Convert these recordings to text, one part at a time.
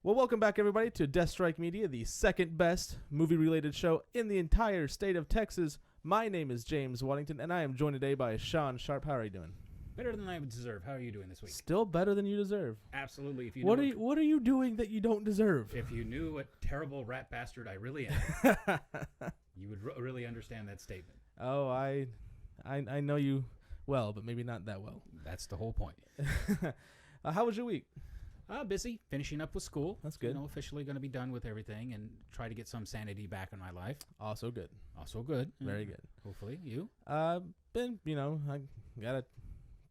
Well, welcome back, everybody, to DeathStryke Media, the second best movie-related show in the entire state of Texas. My name is James Waddington, and I am joined today by Sean Sharp. How are you doing? Better than I would deserve. How are you doing this week? Still better than you deserve. Absolutely. If you What are you doing that you don't deserve? If you knew what terrible rat bastard I really am, you would really understand that statement. Oh, I know you well, but maybe not that well. That's the whole point. How was your week? Busy, finishing up with school. That's good. Officially going to be done with everything and try to get some sanity back in my life. Also good. Also good. Very good. Hopefully. You? I gotta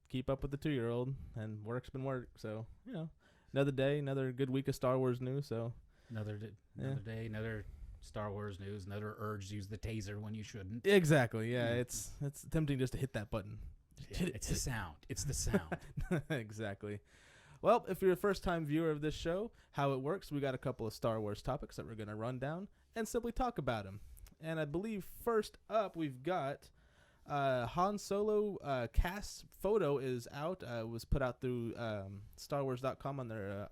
keep up with the 2-year-old, and work's been work. So, another day, another good week of Star Wars news. So Another day, another Star Wars news, another urge to use the taser when you shouldn't. Exactly. Yeah, it's tempting just to hit that button. It's the sound. It's the sound. Exactly. Well, if you're a first-time viewer of this show, how it works, we got a couple of Star Wars topics that we're going to run down and simply talk about them. And I believe first up we've got Han Solo cast photo is out. It was put out through StarWars.com on their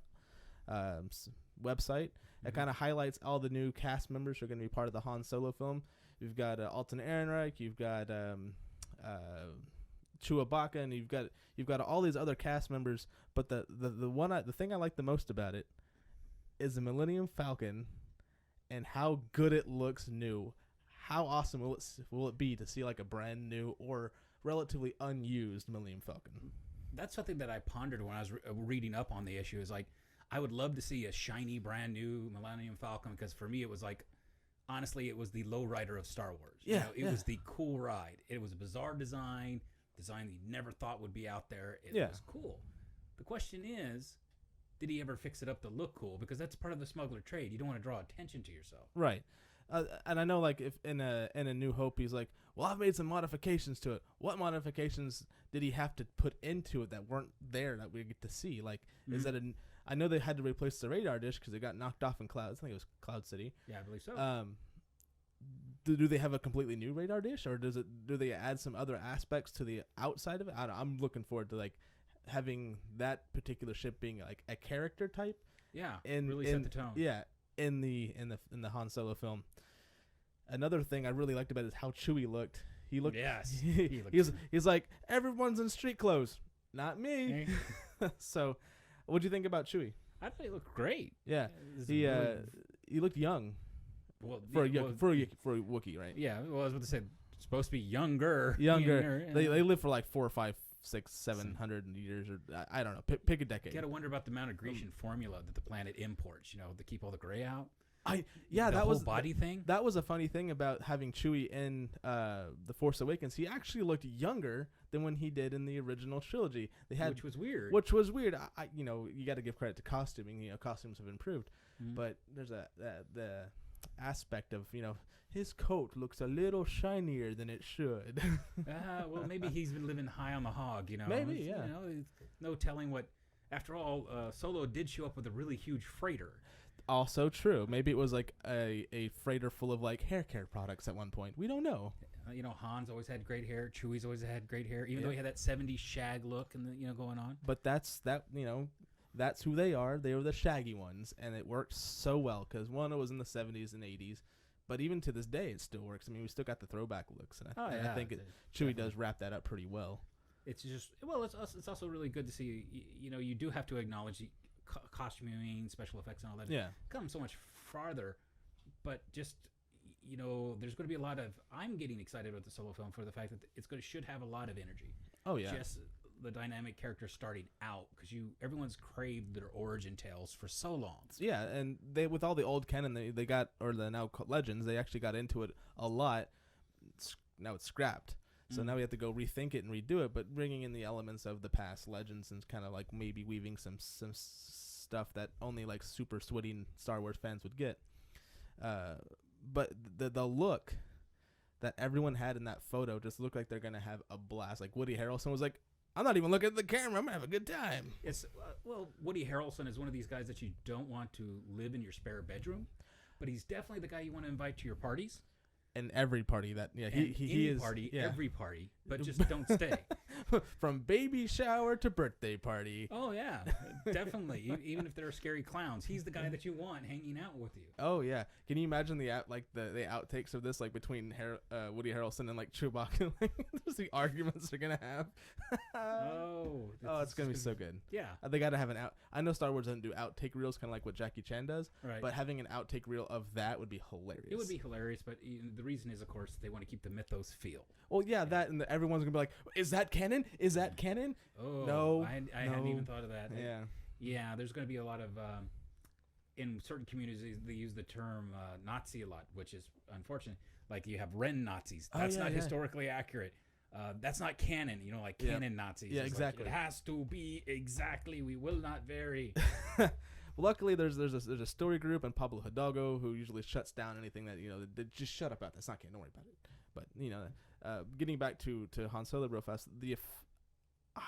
website. It kind of highlights all the new cast members who are going to be part of the Han Solo film. You've got Alton Ehrenreich, you've got Chewbacca, and you've got all these other cast members. But the thing I like the most about it is the Millennium Falcon and how good it looks new. How awesome will it be to see like a brand new or relatively unused Millennium Falcon? That's something that I pondered when I was reading up on the issue. Is like, I would love to see a shiny, brand new Millennium Falcon, because for me it was like, honestly, it was the lowrider of Star Wars. Yeah, it was the cool ride. It was a bizarre design that you never thought would be out there. It was cool. The question is, did he ever fix it up to look cool? Because that's part of the smuggler trade. You don't want to draw attention to yourself. Right. And I know, like, if in a New Hope, he's like, well, I've made some modifications to it. What modifications did he have to put into it that weren't there that we get to see? Like, is that I know they had to replace the radar dish because it got knocked off in Cloud. I think it was Cloud City. Yeah, I believe so. Do they have a completely new radar dish, or do they add some other aspects to the outside of it? I'm looking forward to like having that particular ship being like a character type. Yeah, really set the tone. Yeah, in the Han Solo film. Another thing I really liked about it is how Chewie looked. He looked. Yes. He's like, everyone's in street clothes, not me. So, what'd you think about Chewie? I thought he looked great. Yeah, he looked young. Well, for a Wookiee, right? Yeah, well, I was about to say, it's supposed to be younger. They live for like 4, 5, 6, 700 years, or I don't know. Pick a decade. You got to wonder about the amount of Grecian formula that the planet imports. To keep all the gray out. That was body thing. That was a funny thing about having Chewie in The Force Awakens. He actually looked younger than when he did in the original trilogy. Which was weird. You got to give credit to costuming. Costumes have improved, but there's the aspect of his coat looks a little shinier than it should. Well, maybe he's been living high on the hog. Maybe, yeah. No telling what. After all, Solo did show up with a really huge freighter. Also true. Maybe it was like a freighter full of like hair care products at one point. We don't know. Han's always had great hair. Chewie's always had great hair, even though he had that 70s shag look and going on. But that's who they are. They were the shaggy ones, and it works so well because one, it was in the 70s and 80s, but even to this day, it still works. I mean, we still got the throwback looks, and I think Chewie does wrap that up pretty well. It's just it's also really good to see. You do have to acknowledge the costuming, special effects, and all that. Yeah, come so much farther, but just there's going to be a lot of. I'm getting excited about the Solo film for the fact that should have a lot of energy. Oh yeah, just the dynamic character starting out, because everyone's craved their origin tales for so long. Yeah, and they, with all the old canon they got, or the now Legends, they actually got into it a lot. Now it's scrapped. So now we have to go rethink it and redo it, but bringing in the elements of the past Legends and kind of like maybe weaving some stuff that only like super switting Star Wars fans would get. But the look that everyone had in that photo just looked like they're going to have a blast. Like Woody Harrelson was like, I'm not even looking at the camera. I'm going to have a good time. It's Woody Harrelson is one of these guys that you don't want to live in your spare bedroom, but he's definitely the guy you want to invite to your parties. and every party that he is party, yeah. every party, but just don't stay. From baby shower to birthday party. Oh yeah, definitely. Even if they're scary clowns, he's the guy that you want hanging out with you. Oh yeah, can you imagine the outtakes of this, like between Woody Harrelson and like Chewbacca? Like, the arguments they're gonna have. It's gonna be so good. Yeah, they gotta have an out. I know Star Wars doesn't do outtake reels, kind of like what Jackie Chan does. Right. But having an outtake reel of that would be hilarious. It would be hilarious, but the reason is, of course, they want to keep the mythos feel. Well, yeah, that and everyone's gonna be like, "Is that canon? Is that canon?" Oh, no, I hadn't even thought of that. Yeah, yeah. There's going to be a lot of in certain communities they use the term Nazi a lot, which is unfortunate. Like you have Ren Nazis. That's not historically accurate. That's not canon. You know, like canon Nazis. Yeah, it's exactly. Like, it has to be exactly. We will not vary. Well, luckily, there's a story group and Pablo Hidalgo who usually shuts down anything that they just shut up about. That's not canon. Don't worry about it. But getting back to Han Solo real fast,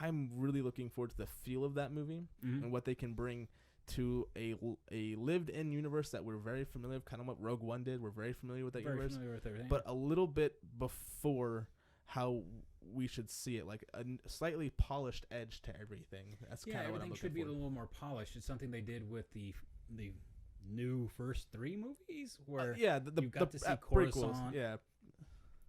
I'm really looking forward to the feel of that movie and what they can bring to a lived-in universe that we're very familiar with, kind of what Rogue One did. We're very familiar with that universe, familiar with everything, but a little bit before how we should see it, like a slightly polished edge to everything. That's kind of what I'm looking for. Everything should be a little more polished. It's something they did with the new first 3 movies, where you got to see Coruscant. Prequels, yeah.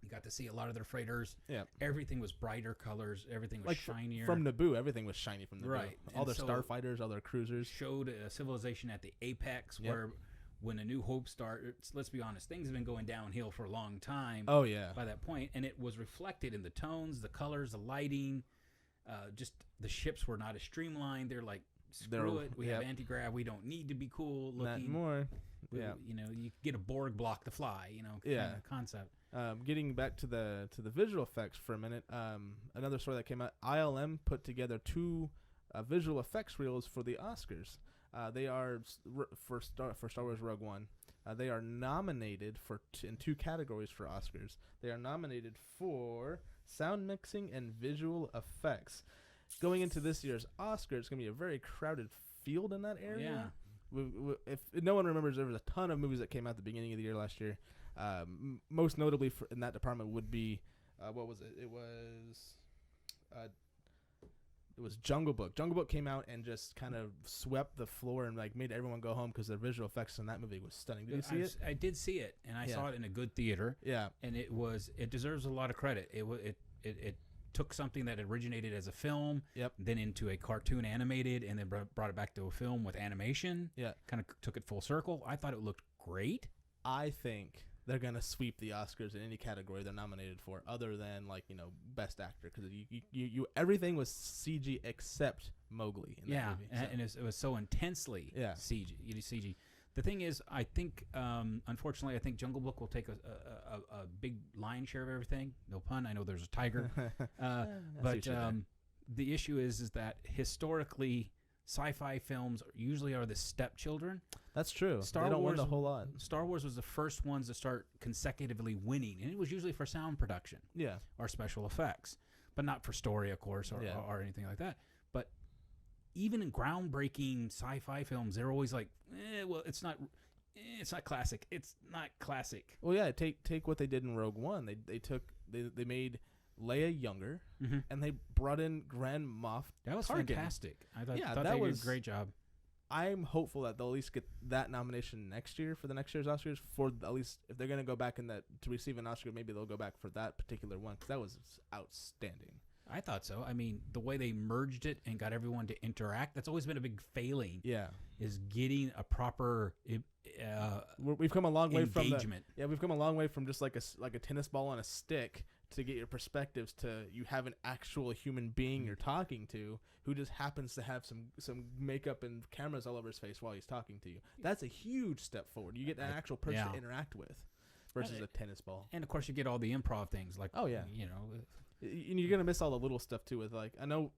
You got to see a lot of their freighters. Yeah. Everything was brighter colors. Everything was like shinier. From Naboo, everything was shiny from Naboo. Right. All their starfighters, all their cruisers. Showed a civilization at the apex where when A New Hope starts, let's be honest, things have been going downhill for a long time. Oh, yeah. By that point. And it was reflected in the tones, the colors, the lighting. Just the ships were not as streamlined. They're like, screw it. We have anti-grav. We don't need to be cool looking. Not more. You get a Borg block to fly, kind of concept. Getting back to the visual effects for a minute, another story that came out, ILM put together 2 visual effects reels for the Oscars. They are for Star Wars Rogue One. They are nominated in 2 categories for Oscars. They are nominated for sound mixing and visual effects. Going into this year's Oscar, it's going to be a very crowded field in that area. Yeah. If no one remembers, there was a ton of movies that came out at the beginning of the year last year. Most notably in that department would be what was it? It was Jungle Book. Jungle Book came out and just kind of swept the floor and like made everyone go home because the visual effects in that movie was stunning. Did you see it? I did see it, and I saw it in a good theater. Yeah, and it deserves a lot of credit. It took something that originated as a film, then into a cartoon animated, and then brought it back to a film with animation. Yeah, kind of took it full circle. I thought it looked great. I think they're gonna sweep the Oscars in any category they're nominated for, other than Best Actor, because you everything was CG except Mowgli. In that movie, and it was so intensely CG. The thing is, I think, unfortunately, I think Jungle Book will take a big lion share of everything. No pun. I know there's a tiger, but the issue is that historically, sci-fi films usually are the stepchildren. That's true. They don't win a whole lot. Star Wars was the first ones to start consecutively winning, and it was usually for sound production, or special effects, but not for story, of course, or anything like that. But even in groundbreaking sci-fi films, they're always like, it's not classic. It's not classic. Well, yeah, take what they did in Rogue One. They made Leia younger, and they brought in Grand Moff. That was Tarkin. Fantastic. I thought they did a great job. I'm hopeful that they'll at least get that nomination next year for the next year's Oscars. For at least if they're going to go back to receive an Oscar, maybe they'll go back for that particular one, because that was outstanding. I thought so. I mean, the way they merged it and got everyone to interact, that's always been a big failing. Yeah. Is getting a proper we've come a long way from engagement. We've come a long way from just like a tennis ball on a stick to get your perspectives to you have an actual human being you're talking to who just happens to have some makeup and cameras all over his face while he's talking to you. That's a huge step forward. You get an actual person to interact with versus a tennis ball. And of course you get all the improv things like, you're going to miss all the little stuff too with I know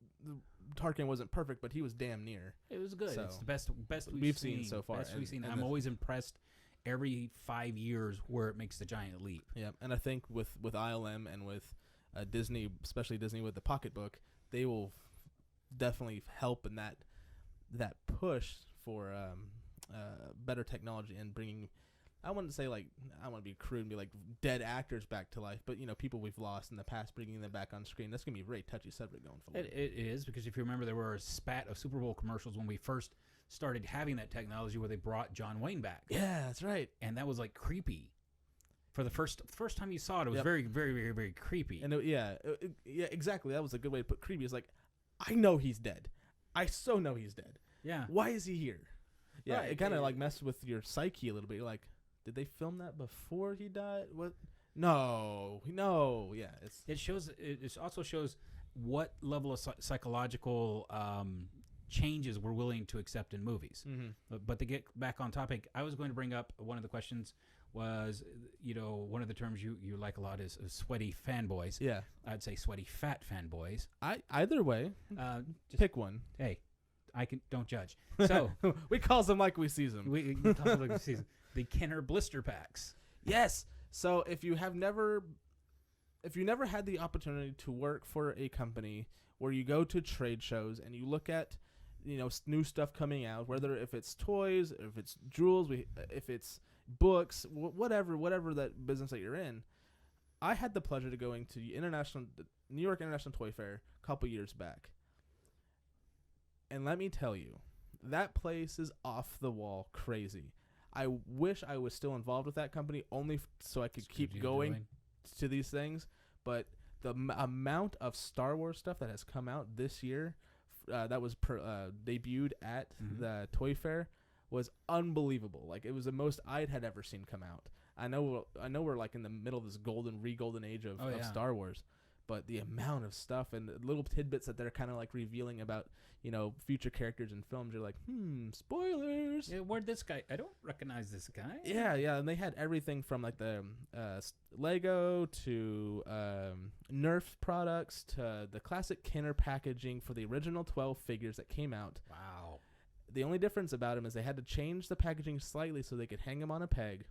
Tarkin wasn't perfect, but he was damn near. It was good. So it's the best we've seen so far. Best we've seen. I'm always impressed every 5 years where it makes the giant leap. Yeah, and I think with ILM and with Disney, especially Disney with the Pocketbook, they will definitely help in that push for better technology and bringing I wouldn't say like, I want to be crude and be like dead actors back to life, but people we've lost in the past, bringing them back on screen. That's gonna be a very touchy subject going forward. It is, because if you remember, there were a spat of Super Bowl commercials when we first started having that technology where they brought John Wayne back. Yeah, that's right. And that was like creepy. For the first time you saw it, it was very, very, very, very creepy. And yeah, exactly. That was a good way to put creepy. It's like, I know he's dead. I so know he's dead. Yeah. Why is he here? Yeah, Right. it kind of like messes with your psyche a little bit. You're like, did they film that before he died? What? No. Yeah, It shows. It also shows what level of psychological changes we're willing to accept in movies. Mm-hmm. But to get back on topic, I was going to bring up one of the questions was, one of the terms you like a lot is sweaty fanboys. Yeah, I'd say sweaty fat fanboys. Either way, Just pick one. Hey, don't judge. So we calls them like we sees them. we talk about the season. The Kenner blister packs. Yes. So if you never had the opportunity to work for a company where you go to trade shows and you look at new stuff coming out, whether if it's toys, if it's jewels, if it's books, whatever that business that you're in, I had the pleasure to going to New York International Toy Fair a couple years back, and let me tell you, that place is off the wall crazy. I wish I was still involved with that company only so I could keep going to these things. But the amount of Star Wars stuff that has come out this year, that was debuted at the Toy Fair, was unbelievable. Like, it was the most I had ever seen come out. I know we're like in the middle of this golden age of Star Wars, but the amount of stuff and the little tidbits that they're kind of like revealing about future characters in films, you're like, spoilers. Yeah, where'd this guy? I don't recognize this guy. Yeah, and they had everything from like the Lego to Nerf products to the classic Kenner packaging for the original 12 figures that came out. Wow. The only difference about them is they had to change the packaging slightly so they could hang them on a peg,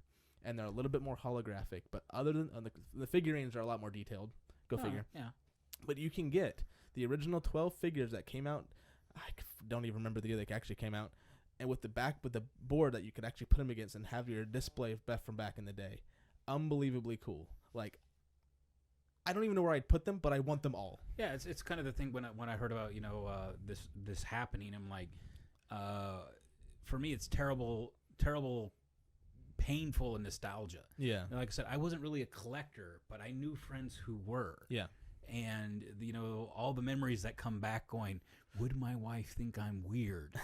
and they're a little bit more holographic. But other than the figurines are a lot more detailed. Go figure. Yeah. But you can get the original 12 figures that came out. I don't even remember the year they actually came out. And with the board that you could actually put them against and have your display from back in the day. Unbelievably cool. Like, I don't even know where I'd put them, but I want them all. Yeah, it's kind of the thing when I heard about this happening. I'm like, for me, it's terrible, painful, and nostalgia. Yeah. And like I said, I wasn't really a collector, but I knew friends who were. Yeah. And all the memories that come back going, would my wife think I'm weird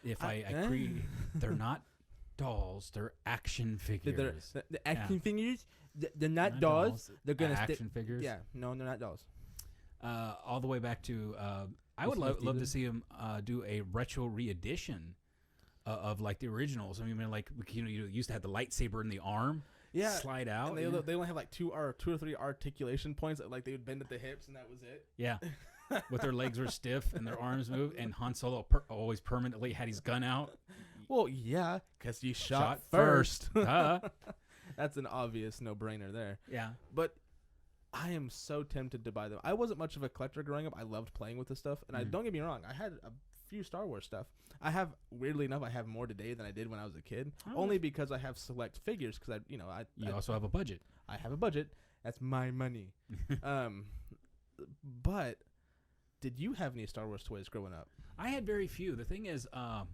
if I create? They're not dolls, they're action figures. The action figures, they're not dolls. They're gonna action figures. Yeah, no, they're not dolls. All the way back to I would love to see him do a retro re-edition of like the originals. I mean, like you used to have the lightsaber in the arm. Yeah, slide out. And they only have like two or three articulation points. Like they would bend at the hips, and that was it. Yeah, with their legs were stiff and their arms moved. And Han Solo always permanently had his gun out. Well, yeah, because you shot first. That's an obvious no-brainer there. Yeah, but I am so tempted to buy them. I wasn't much of a collector growing up. I loved playing with this stuff, and I don't get me wrong. I had a few Star Wars stuff. Weirdly enough, I have more today than I did when I was a kid. Only because I have select figures. Because I also have a budget. I have a budget. That's my money. But did you have any Star Wars toys growing up? I had very few. The thing is, I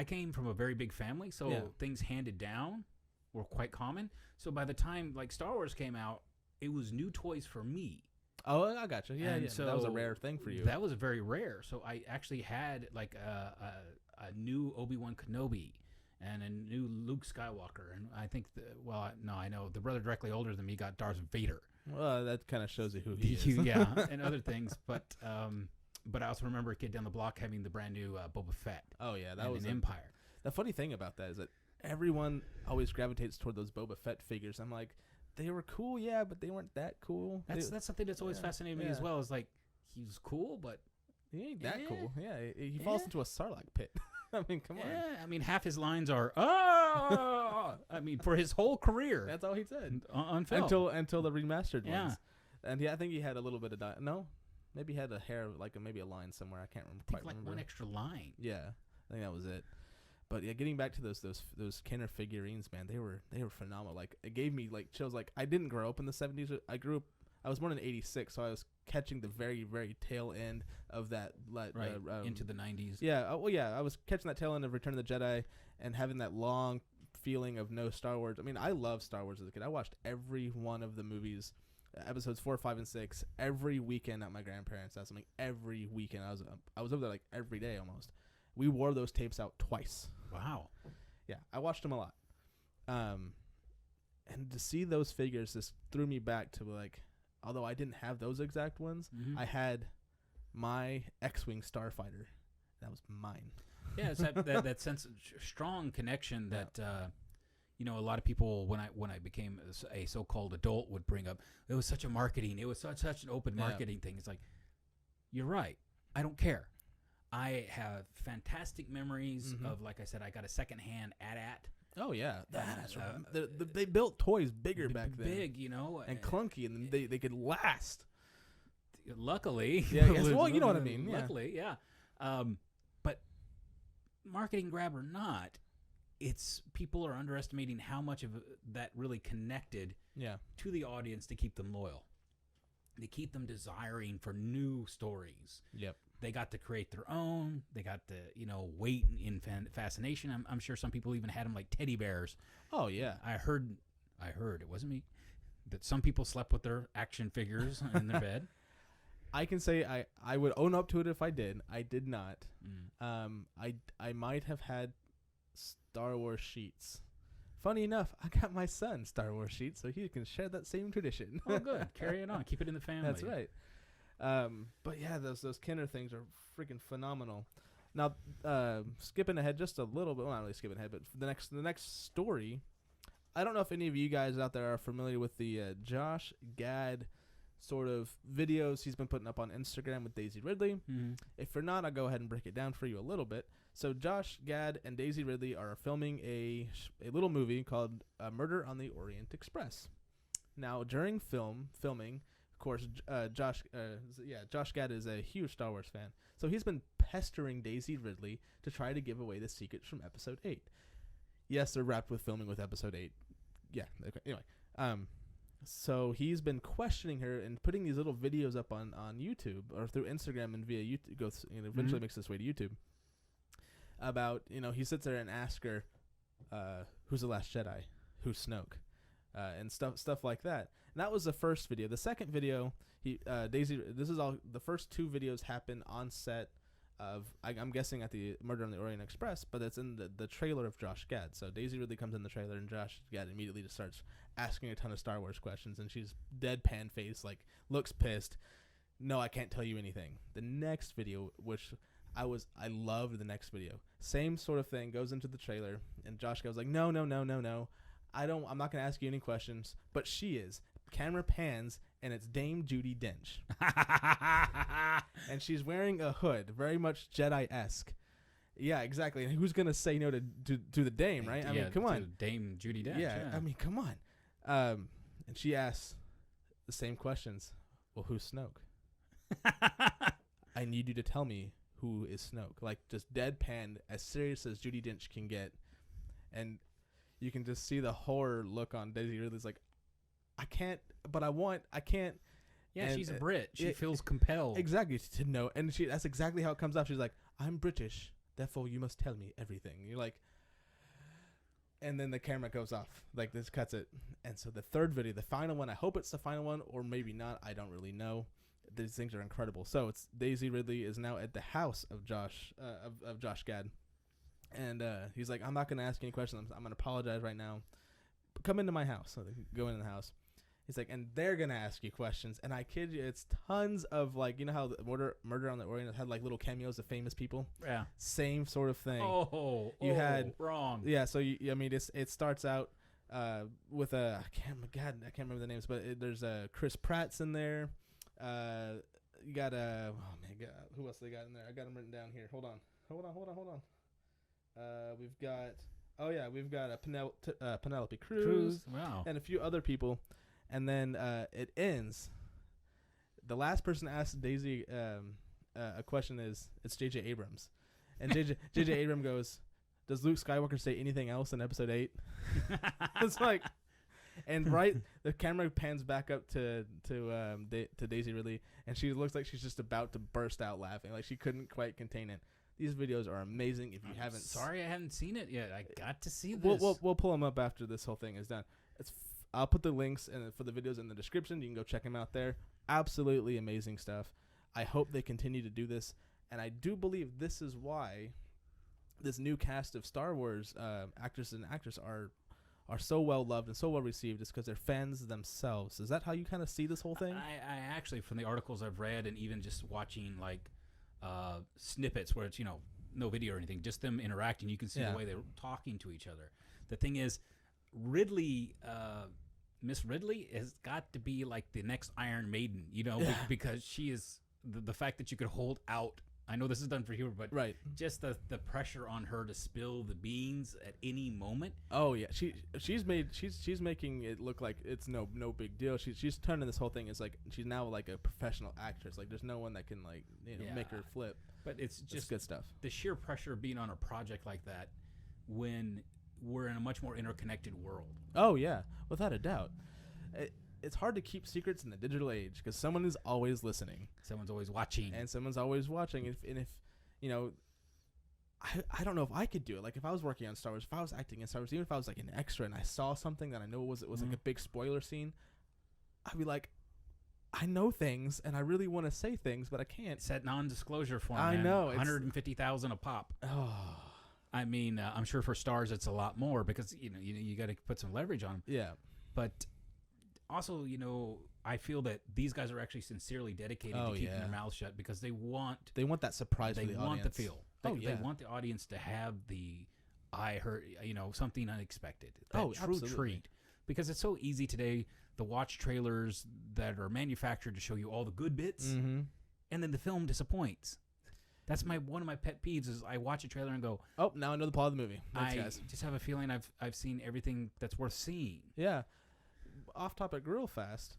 came from a very big family, so things handed down were quite common. So by the time like Star Wars came out, it was new toys for me. Oh, I gotcha. Yeah, yeah. So that was a rare thing for you. That was very rare. So I actually had like a new Obi-Wan Kenobi and a new Luke Skywalker, and I think I know the brother directly older than me got Darth Vader. Well, that kind of shows you who he is. Yeah, and other things, but I also remember a kid down the block having the brand new Boba Fett. Oh yeah, that was an Empire. The funny thing about that is that everyone always gravitates toward those Boba Fett figures. I'm like, they were cool, yeah, but they weren't that cool. That's something that's always fascinated me as well. Is like, he was cool, but he ain't that cool. Yeah, he falls into a Sarlacc pit. I mean, come on. Yeah, I mean, half his lines are I mean, for his whole career. That's all he said on film until the remastered ones. And I think he had a little bit of no, maybe he had a hair maybe a line somewhere. I can't remember. One extra line. Yeah, I think that was it. But yeah, getting back to those Kenner figurines, man, they were phenomenal. Like, it gave me like chills. Like, I didn't grow up in the 70s. I was born in '86, so I was catching the very, very tail end of that. Into the 90s. Yeah. I was catching that tail end of Return of the Jedi and having that long feeling of no Star Wars. I mean, I love Star Wars as a kid. I watched every one of the movies, episodes 4, 5, and 6, every weekend at my grandparents' house. I mean, every weekend. I was over there like every day almost. We wore those tapes out twice. Wow. Yeah, I watched them a lot. And to see those figures just threw me back to, like, although I didn't have those exact ones, I had my X-Wing Starfighter. That was mine. Yeah, it's that sense of strong connection that a lot of people when I became a so-called adult would bring up. It was such a marketing. It was such an open marketing thing. It's like, you're right. I don't care. I have fantastic memories of, like I said, I got a secondhand AT-AT. Oh yeah, that's right. They built toys bigger back then. Big, and clunky, and they could last. Luckily, yeah. Well, you know what I mean. Luckily, yeah. But marketing grab or not, it's people are underestimating how much of that really connected to the audience to keep them loyal, to keep them desiring for new stories. Yep. They got to create their own. They got to, wait in fascination. I'm sure some people even had them like teddy bears. Oh yeah. I heard it wasn't me, that some people slept with their action figures in their bed. I can say I would own up to it if I did. I did not. I might have had Star Wars sheets. Funny enough, I got my son Star Wars sheets, so he can share that same tradition. Oh, good. Carry it on. Keep it in the family. That's right. But yeah, those Kenner things are freaking phenomenal. Now, skipping ahead just a little bit, well, not really skipping ahead, but the next story, I don't know if any of you guys out there are familiar with the Josh Gad sort of videos he's been putting up on Instagram with Daisy Ridley. Mm-hmm. If you're not, I'll go ahead and break it down for you a little bit. So Josh Gad and Daisy Ridley are filming a little movie called Murder on the Orient Express. Now, during filming, of course, Josh Gad is a huge Star Wars fan, so he's been pestering Daisy Ridley to try to give away the secrets from Episode 8. Yes, they're wrapped with filming with Episode 8. Yeah. Okay. Anyway, so he's been questioning her and putting these little videos up on YouTube or through Instagram and via YouTube. Eventually makes its way to YouTube. About he sits there and asks her, "Who's the Last Jedi? Who's Snoke?" And stuff like that. And that was the first video. The second video, Daisy. This is all. The first two videos happen on set of. I'm guessing at the Murder on the Orient Express, but it's in the trailer of Josh Gad. So Daisy really comes in the trailer, and Josh Gad immediately just starts asking a ton of Star Wars questions, and she's deadpan face, like looks pissed. No, I can't tell you anything. The next video, which I loved the next video. Same sort of thing goes into the trailer, and Josh goes like, no. I'm not going to ask you any questions, but she is. Camera pans, and it's Dame Judi Dench. And she's wearing a hood, very much Jedi-esque. Yeah, exactly. And who's going to say no to the Dame, right? I mean, come on. Dame Judi Dench. Yeah, I mean, come on. And she asks the same questions. Well, who's Snoke? I need you to tell me who is Snoke. Like, just deadpan, as serious as Judi Dench can get. And you can just see the horror look on Daisy Ridley's like, I can't, but I can't. Yeah, and she's a Brit. She feels compelled. Exactly, to know. And that's exactly how it comes off. She's like, I'm British, therefore you must tell me everything. You're like, and then the camera goes off. Like, this cuts it. And so the third video, the final one, I hope it's the final one, or maybe not. I don't really know. These things are incredible. So it's Daisy Ridley is now at the house of Josh Gad. And he's like, I'm not going to ask any questions. I'm going to apologize right now. But come into my house. So they go into the house. He's like, and they're going to ask you questions. And I kid you, it's tons of, like, you know how the Murder on the Orient had, like, little cameos of famous people? Yeah. Same sort of thing. You had wrong. Yeah, so, it starts out with I can't remember the names, but there's Chris Pratt's in there. You got, oh, my God, who else they got in there? I got them written down here. Hold on. We've got Penelope Cruz. Wow. And a few other people. And then it ends. The last person to ask Daisy a question it's J.J. Abrams. And J.J. Abrams goes, does Luke Skywalker say anything else in Episode 8? It's like, and the camera pans back up to Daisy Ridley, and she looks like she's just about to burst out laughing, like she couldn't quite contain it. These videos are amazing. If you haven't, sorry I haven't seen it yet. I got to see this. We'll pull them up after this whole thing is done. I'll put the links for the videos in the description. You can go check them out there. Absolutely amazing stuff. I hope they continue to do this, and I do believe this is why this new cast of Star Wars actors and actresses are so well loved and so well received. Is because they're fans themselves. Is that how you kind of see this whole thing? I actually, from the articles I've read and even just watching like snippets where it's no video or anything, just them interacting, you can see the way they're talking to each other. The thing is, Ridley, Miss Ridley has got to be like the next Iron Maiden, because she is the fact that you could hold out. I know this is done for humor, but just the pressure on her to spill the beans at any moment. Oh yeah, she's making it look like it's no big deal. She's turning this whole thing as like she's now like a professional actress. Like there's no one that can like make her flip. But it's just good stuff. The sheer pressure of being on a project like that when we're in a much more interconnected world. Oh yeah, without a doubt. It's hard to keep secrets in the digital age because someone is always listening. Someone's always watching. And someone's always watching. If I don't know if I could do it. Like if I was working on Star Wars, if I was acting in Star Wars, even if I was like an extra and I saw something that I know was like a big spoiler scene, I'd be like, I know things and I really want to say things, but I can't. It's that non-disclosure form. I know. 150,000 a pop. Oh. I mean, I'm sure for stars it's a lot more because you got to put some leverage on them. Yeah. But also, I feel that these guys are actually sincerely dedicated to keeping their mouths shut because they want that surprise for the audience. They want the feel. They want the audience to have the I heard, something unexpected. That true treat. Because it's so easy today to watch trailers that are manufactured to show you all the good bits, and then the film disappoints. That's one of my pet peeves is I watch a trailer and go, oh, now I know the plot of the movie. Thanks, guys. Just have a feeling I've seen everything that's worth seeing. Yeah. Off topic real fast.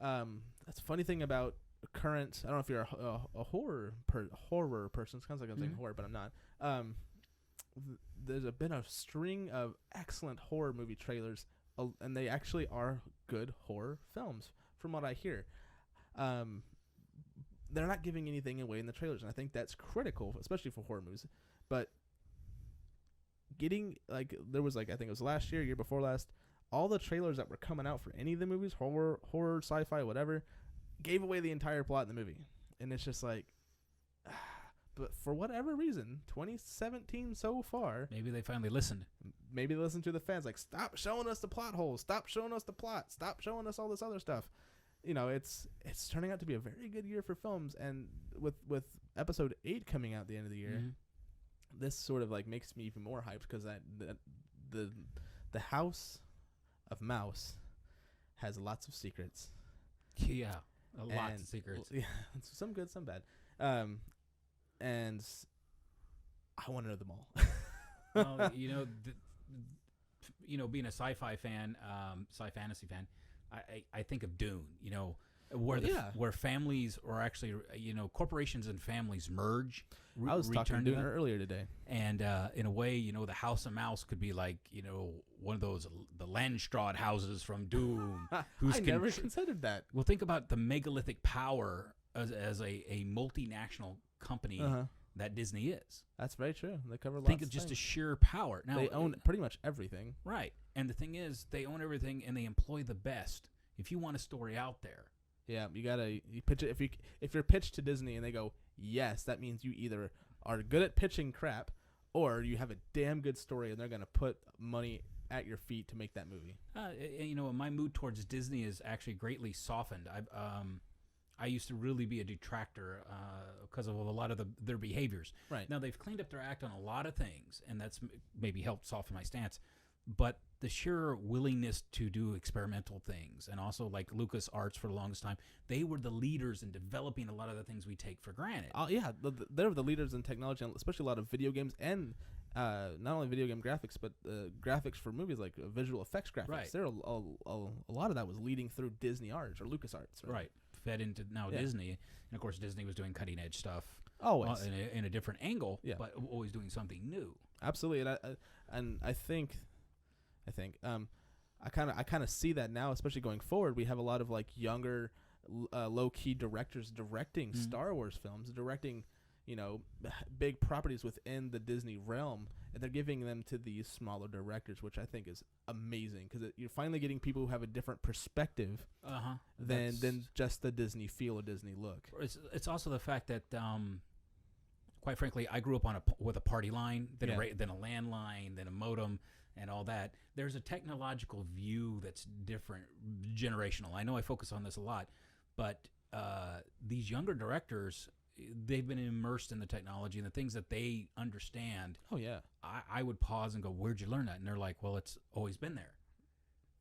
That's a funny thing about current. I don't know if you're a horror person. It sounds like I'm saying horror, but I'm not. There's been a string of excellent horror movie trailers, and they actually are good horror films, from what I hear. They're not giving anything away in the trailers, and I think that's critical, especially for horror movies. But getting there was I think it was last year before last. All the trailers that were coming out for any of the movies, horror, sci-fi, whatever, gave away the entire plot in the movie. And it's just like, but for whatever reason, 2017 so far. Maybe they finally listened. Maybe they listened to the fans. Like, stop showing us the plot holes. Stop showing us the plot. Stop showing us all this other stuff. It's turning out to be a very good year for films. And with Episode 8 coming out at the end of the year, this sort of makes me even more hyped because the House of Mouse has lots of secrets. Yeah, lots of secrets. Yeah, some good, some bad. And I want to know them all. Well, being a sci-fi fan, sci-fantasy fan, I think of Dune. Where families are actually, corporations and families merge. I was talking to Dune earlier today, and in a way, the House of Mouse could be like, one of those the Landstrad houses from Dune. I never considered that. Well, think about the megalithic power as a multinational company that Disney is. That's very true. They cover lots. Think of just a sheer power. Now they own pretty much everything. Right, and the thing is, they own everything, and they employ the best. If you want a story out there. Yeah, you pitch it. If you're pitched to Disney and they go yes, that means you either are good at pitching crap, or you have a damn good story and they're gonna put money at your feet to make that movie. My mood towards Disney is actually greatly softened. I used to really be a detractor because of a lot of their behaviors. Right now they've cleaned up their act on a lot of things, and that's maybe helped soften my stance. But the sheer willingness to do experimental things, and also like LucasArts for the longest time, they were the leaders in developing a lot of the things we take for granted. Yeah, they're the leaders in technology, especially a lot of video games and not only video game graphics, but graphics for movies like visual effects graphics. Right. There a lot of that was leading through Disney Arts or LucasArts. Right. Fed into now Disney, and of course Disney was doing cutting edge stuff. Always. in a different angle, Yeah. but always doing something new. Absolutely, and I think I kind of see that now, especially going forward. We have a lot of like younger, low key directors directing Star Wars films, directing big properties within the Disney realm, and they're giving them to these smaller directors, which I think is amazing because you're finally getting people who have a different perspective than just the Disney feel or Disney look. It's also the fact that, quite frankly, I grew up with a party line, then a landline, then a modem, and all that. There's a technological view that's different, generational. I know I focus on this a lot, but these younger directors, they've been immersed in the technology and the things that they understand. Oh yeah. I would pause and go, "Where'd you learn that?" And they're like, "Well, it's always been there."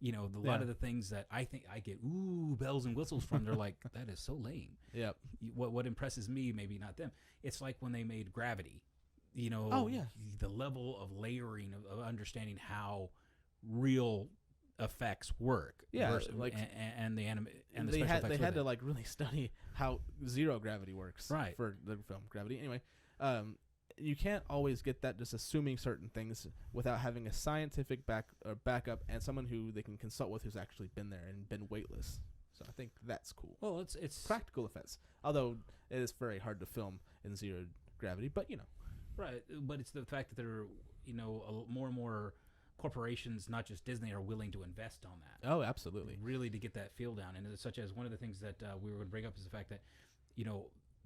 A lot of the things that I think I get bells and whistles from, they're like, "That is so lame." Yep. What impresses me, maybe not them. It's like when they made Gravity. Oh yeah. The level of layering of understanding how real effects work. Yeah, and the anime and the they special had effects they had with to like really study how zero gravity works Right. for the film Gravity. Anyway, you can't always get that just assuming certain things without having a scientific backup and someone who they can consult with who's actually been there and been weightless. So I think that's cool. Well, it's Practical effects, although it is very hard to film in zero gravity, but right. But it's the fact that there are more and more corporations, not just Disney, are willing to invest on that. Oh, absolutely. Really to get that feel down. And it's such as one of the things that we were going to bring up is the fact that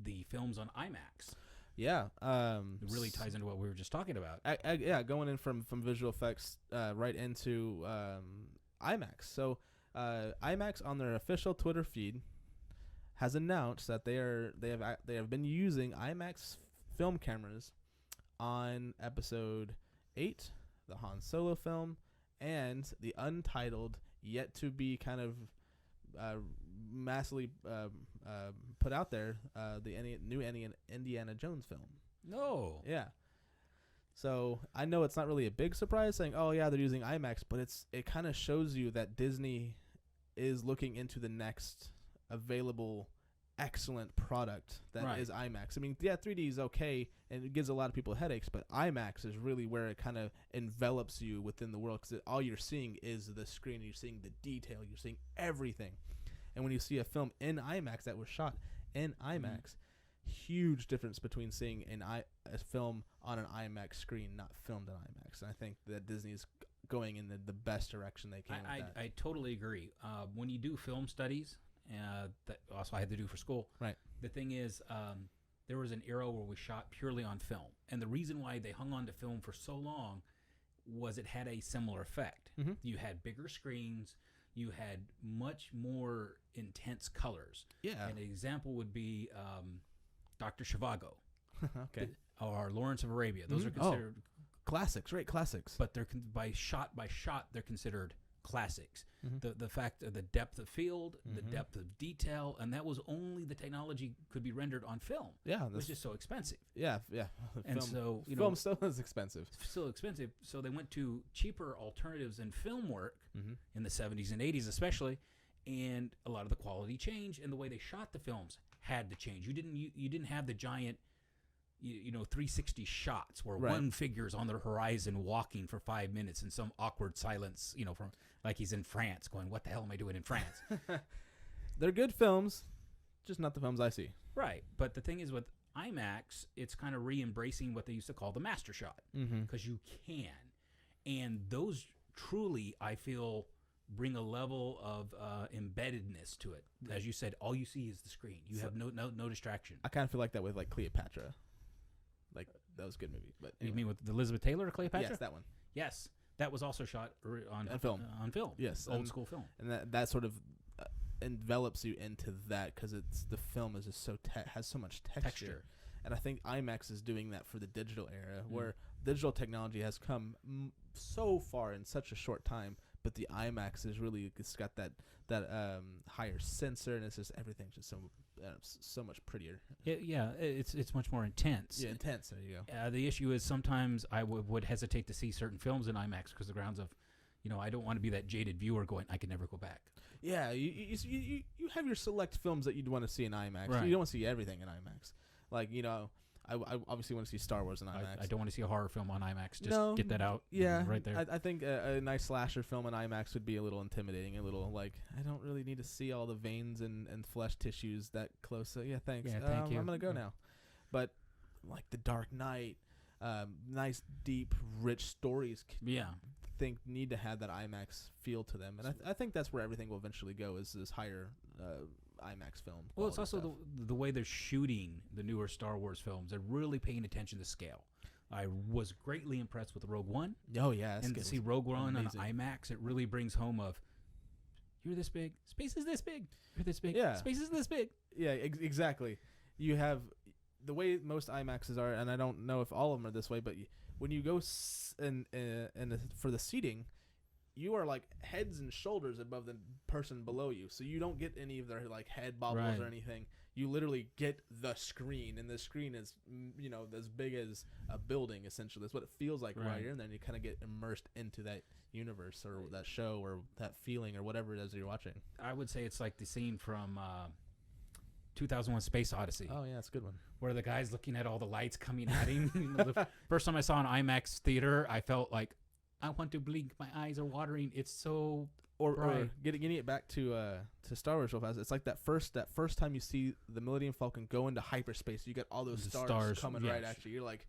the films on IMAX. Yeah, It really ties into what we were just talking about. Going in from visual effects right into IMAX. So IMAX on their official Twitter feed has announced that they have been using IMAX film cameras on Episode VIII, the Han Solo film, and the untitled, yet to be kind of massively put out there, the new Indiana Jones film. No. Yeah. So I know it's not really a big surprise saying, oh yeah, they're using IMAX, but it kind of shows you that Disney is looking into the next available excellent product that is IMAX. I mean, yeah, 3D is okay, and it gives a lot of people headaches, but IMAX is really where it kind of envelops you within the world, because all you're seeing is the screen, you're seeing the detail, you're seeing everything. And when you see a film in IMAX that was shot in IMAX, huge difference between seeing a film on an IMAX screen not filmed in IMAX. And I think that Disney is going in the best direction they can with that. I totally agree. When you do film studies, that also I had to do for school. Right. The thing is, there was an era where we shot purely on film, and the reason why they hung on to film for so long was it had a similar effect. Mm-hmm. You had bigger screens, you had much more intense colors. Yeah. An example would be Dr. Zhivago, okay, or Lawrence of Arabia. Those are considered classics, right? Classics. but they're by shot, they're considered classics. Mm-hmm. The fact of the depth of field, the depth of detail, and that was only the technology could be rendered on film. Yeah, which is so expensive. Yeah. And so film still is expensive. Still expensive. So they went to cheaper alternatives in film work in the 70s and 80s, especially, and a lot of the quality changed, and the way they shot the films had to change. You didn't have the giant 360 shots where one figure's on the horizon walking for 5 minutes in some awkward silence, from like he's in France going, what the hell am I doing in France? They're good films, just not the films I see. Right. But the thing is with IMAX, it's kind of re-embracing what they used to call the master shot, because you can. And those truly, I feel, bring a level of embeddedness to it. As you said, all you see is the screen. You have no distraction. I kind of feel like that with like Cleopatra. Like, that was a good movie. But anyway. You mean with Elizabeth Taylor or Cleopatra? Yes, that one. Yes. That was also shot on film. On film. Yes. Old school film. And that sort of envelops you into that, because the film is just has so much texture. And I think IMAX is doing that for the digital era, where digital technology has come so far in such a short time, but the IMAX is really, it's got that higher sensor, and it's just everything's just so much prettier. Yeah, it's much more intense. Yeah, intense. There you go. The issue is sometimes I would hesitate to see certain films in IMAX because the grounds of, I don't want to be that jaded viewer going, I can never go back. Yeah, you have your select films that you'd want to see in IMAX. Right. You don't want to see everything in IMAX. Like, I obviously want to see Star Wars in IMAX. I don't want to see a horror film on IMAX. Just get that out. Yeah, right there. I think a nice slasher film on IMAX would be a little intimidating. A little like I don't really need to see all the veins and flesh tissues that close. So yeah, thanks. Yeah, thank you. I'm gonna go now. But like The Dark Knight, nice, deep, rich stories. Think need to have that IMAX feel to them, and I think that's where everything will eventually go. Is higher IMAX film. Well, it's also the way they're shooting the newer Star Wars films. They're really paying attention to scale. I was greatly impressed with Rogue One. Oh yeah, and to see Rogue One on IMAX, it really brings home of you're this big, space is this big, you're this big, space is this big. Yeah, exactly. You have the way most IMAXs are, and I don't know if all of them are this way, but when you go for the seating, you are like heads and shoulders above the person below you, so you don't get any of their like head bobbles or anything. You literally get the screen, and the screen is as big as a building essentially. That's what it feels like while you're in there, and you kind of get immersed into that universe or that show or that feeling or whatever it is you're watching. I would say it's like the scene from 2001: Space Odyssey. Oh yeah, it's a good one. Where the guy's looking at all the lights coming at him. The first time I saw an IMAX theater, I felt like I want to blink. My eyes are watering. It's so. Or getting it back to Star Wars real fast. It's like that first time you see the Millennium Falcon go into hyperspace. You get all those stars coming right at you. You're like,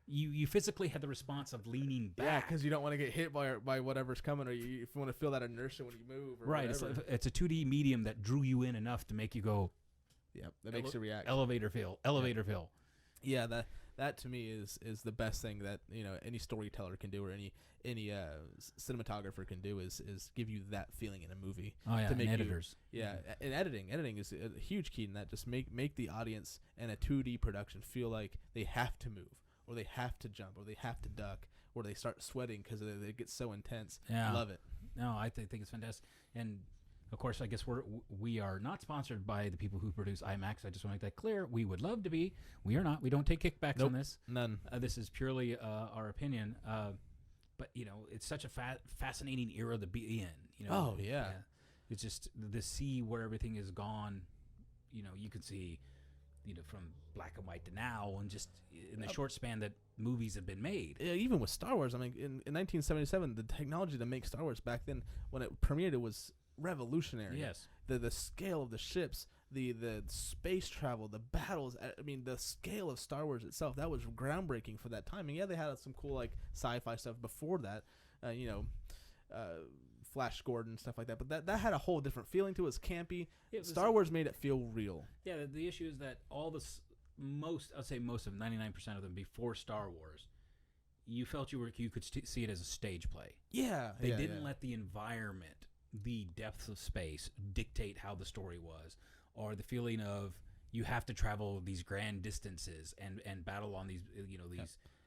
you physically had the response of leaning back. Yeah, because you don't want to get hit by whatever's coming, or if you want to feel that inertia when you move. Or whatever. It's a 2D medium that drew you in enough to make you go. Yep, that makes you react. Elevator feel. Yeah, that to me is the best thing that any storyteller can do, or any cinematographer can do is give you that feeling in a movie. Oh yeah, to make editors. And editing is a huge key in that. Just make the audience in a 2D production feel like they have to move, or they have to jump, or they have to duck, or they start sweating because it gets so intense. Yeah, love it. No, I think it's fantastic. And of course, I guess we are not sponsored by the people who produce IMAX. I just want to make that clear. We would love to be. We are not. We don't take kickbacks on this. None. This is purely our opinion. But it's such a fascinating era to be in. Oh yeah. It's just the sea where everything is gone. You can see, from black and white to now, and just in the short span that movies have been made. Yeah, even with Star Wars, I mean, in 1977, the technology to make Star Wars back then, when it premiered, it was revolutionary. Yes. The scale of the ships, the space travel, the battles. I mean, the scale of Star Wars itself, that was groundbreaking for that time. And yeah, they had some cool like sci-fi stuff before that, Flash Gordon and stuff like that. But that had a whole different feeling to it. It was campy. Star Wars made it feel real. Yeah, the issue is that all this, I'd say most of 99% of them before Star Wars, you felt you could see it as a stage play. Yeah. They didn't let the environment, the depths of space, dictate how the story was, or the feeling of you have to travel these grand distances and battle on these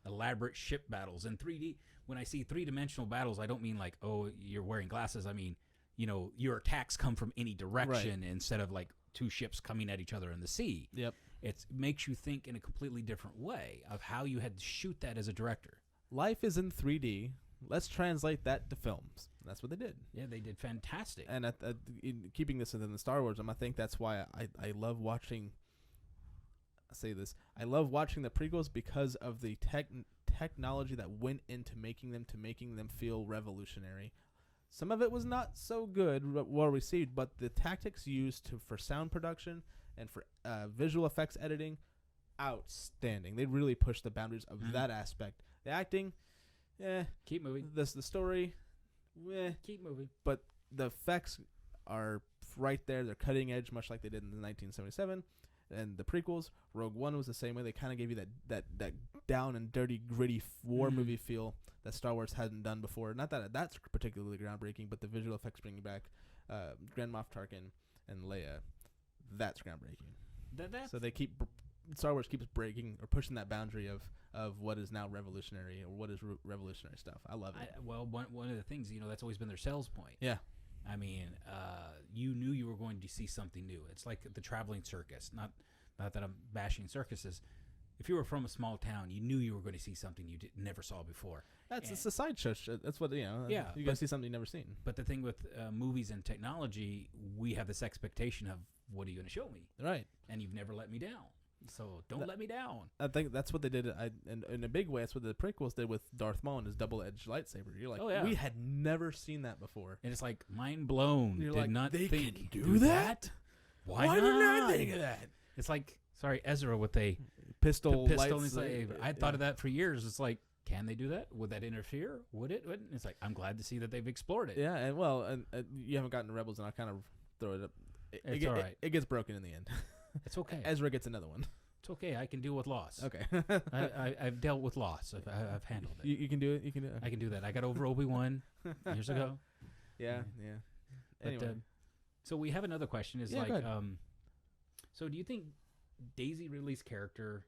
elaborate ship battles in 3D. When I see three-dimensional battles, I don't mean like, oh, you're wearing glasses. I mean, your attacks come from any direction instead of like two ships coming at each other in the sea. Yep. It makes you think in a completely different way of how you had to shoot that as a director. Life is in 3D. Let's translate that to films. That's what they did. Yeah, they did fantastic. And in keeping this within the Star Wars, I think that's why I love watching. I say this. I love watching the prequels because of the technology that went into making them feel revolutionary. Some of it was not so good, well received, but the tactics used for sound production and for visual effects editing, outstanding. They really pushed the boundaries of that aspect. The acting, keep moving. The story, keep moving. But the effects are right there. They're cutting edge, much like they did in the 1977. And the prequels, Rogue One was the same way. They kind of gave you that down and dirty, gritty war movie feel that Star Wars hadn't done before. Not that that's particularly groundbreaking, but the visual effects bringing back Grand Moff Tarkin and Leia, that's groundbreaking. So they Star Wars keeps breaking or pushing that boundary of what is now revolutionary or what is revolutionary stuff. I love it. One of the things, that's always been their sales point. Yeah. I mean, you knew you were going to see something new. It's like the traveling circus. Not that I'm bashing circuses. If you were from a small town, you knew you were going to see something you never saw before. It's a sideshow. That's what Yeah, you're going to see something you've never seen. But the thing with movies and technology, we have this expectation of, what are you going to show me? Right. And you've never let me down. So don't let me down. I think that's what they did. In a big way, that's what the prequels did with Darth Maul and his double-edged lightsaber. You're like, we had never seen that before. And it's like, mind blown. You're Did like, not they think can do that? Why didn't I not? think of that? It's like, sorry, Ezra with a Pistol. and it's like, I thought of that for years. It's like, can they do that? Would that interfere? Would it? Wouldn't? It's like, I'm glad to see that they've explored it. Yeah, and well, and you haven't gotten to Rebels, and I'll kind of throw it up. It's all right. It gets broken in the end. It's okay. Ezra gets another one. It's okay. I can deal with loss. Okay. I've dealt with loss. I've handled it. You can do it. You can do it. I can do that. I got over Obi-Wan years ago. Yeah. But, Anyway, so we have another question. Is Yeah, like, go ahead. so do you think Daisy Ridley's character,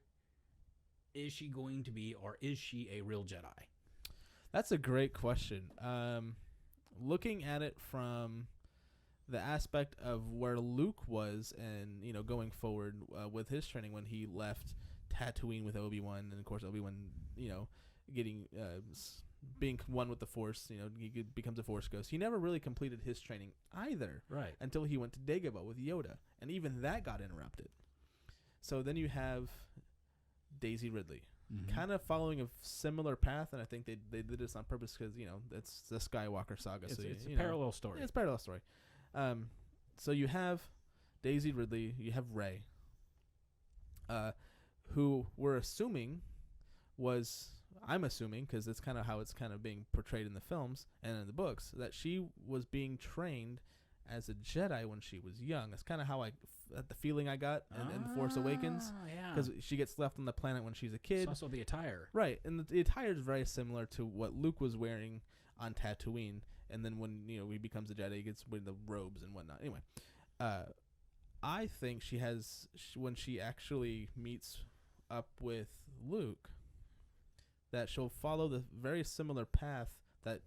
is she going to be, or is she a real Jedi? that's a great question. Looking at it from the aspect of where Luke was, and going forward with his training when he left Tatooine with Obi-Wan, and of course Obi-Wan, getting being one with the Force, he becomes a Force ghost. He never really completed his training either, Right. until he went to Dagobah with Yoda, and even that got interrupted. So then you have Daisy Ridley, Mhm. kind of following a similar path, and I think they did this on purpose because that's the Skywalker saga. It's, So it's a you parallel story. Yeah, it's a parallel story. So you have Daisy Ridley, you have Rey, who we're assuming I'm assuming, because it's kind of how it's kind of being portrayed in the films and in the books, that she was being trained as a Jedi when she was young. That's kind of how the feeling I got in Force Awakens, Yeah. because she gets left on the planet when she's a kid. It's also the attire. Right, and the attire is very similar to what Luke was wearing on Tatooine, and then when he becomes a Jedi, he gets with the robes and whatnot. Anyway, I think when she actually meets up with Luke, that she'll follow the very similar path that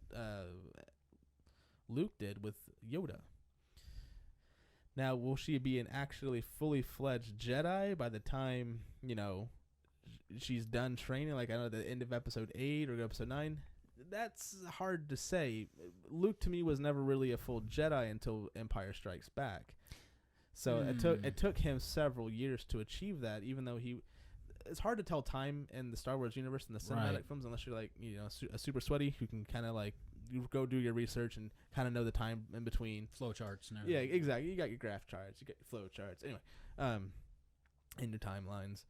Luke did with Yoda. Now, will she be an actually fully fledged Jedi by the time she's done training? Like, I know the end of Episode 8 or Episode 9. That's hard to say. Luke to me was never really a full Jedi until Empire Strikes Back. So it took him several years to achieve that, even though it's hard to tell time in the Star Wars universe and the cinematic films unless you're like a super sweaty who can kind of like you go do your research and kind of know the time in between Flow charts and Yeah, everything. exactly. You got your graph charts, you got your flow charts. Anyway, and your timelines.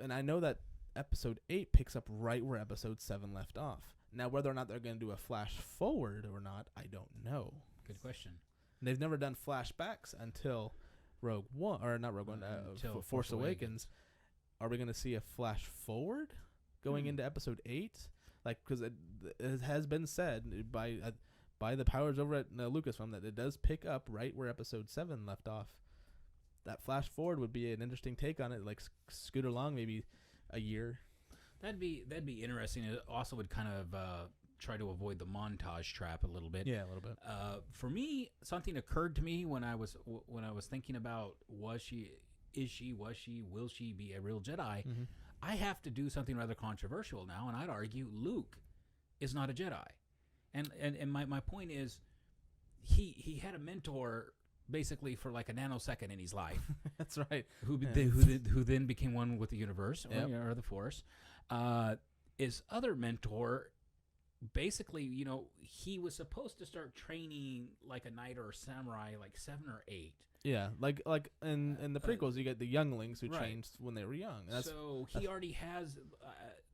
And I know that Episode 8 picks up right where Episode 7 left off. Now, whether or not they're going to do a flash forward or not, I don't know. Good question. And they've never done flashbacks until Rogue One, or not Rogue One, Until Force Awakens. Are we going to see a flash forward going into Episode 8? Like, because it has been said by the powers over at Lucasfilm that it does pick up right where Episode 7 left off. That flash forward would be an interesting take on it, like scoot along maybe a year. That'd be interesting. It also would kind of try to avoid the montage trap a little bit. Yeah, a little bit. For me, something occurred to me when I was thinking about will she be a real Jedi? Mm-hmm. I have to do something rather controversial now, and I'd argue Luke is not a Jedi. And my point is, he had a mentor basically for like a nanosecond in his life. That's right. Who then became one with the universe or the Force. His other mentor, basically, he was supposed to start training like a knight or a samurai, like 7 or 8. Yeah, like in the prequels, you get the younglings who right. changed when they were young. So he already has.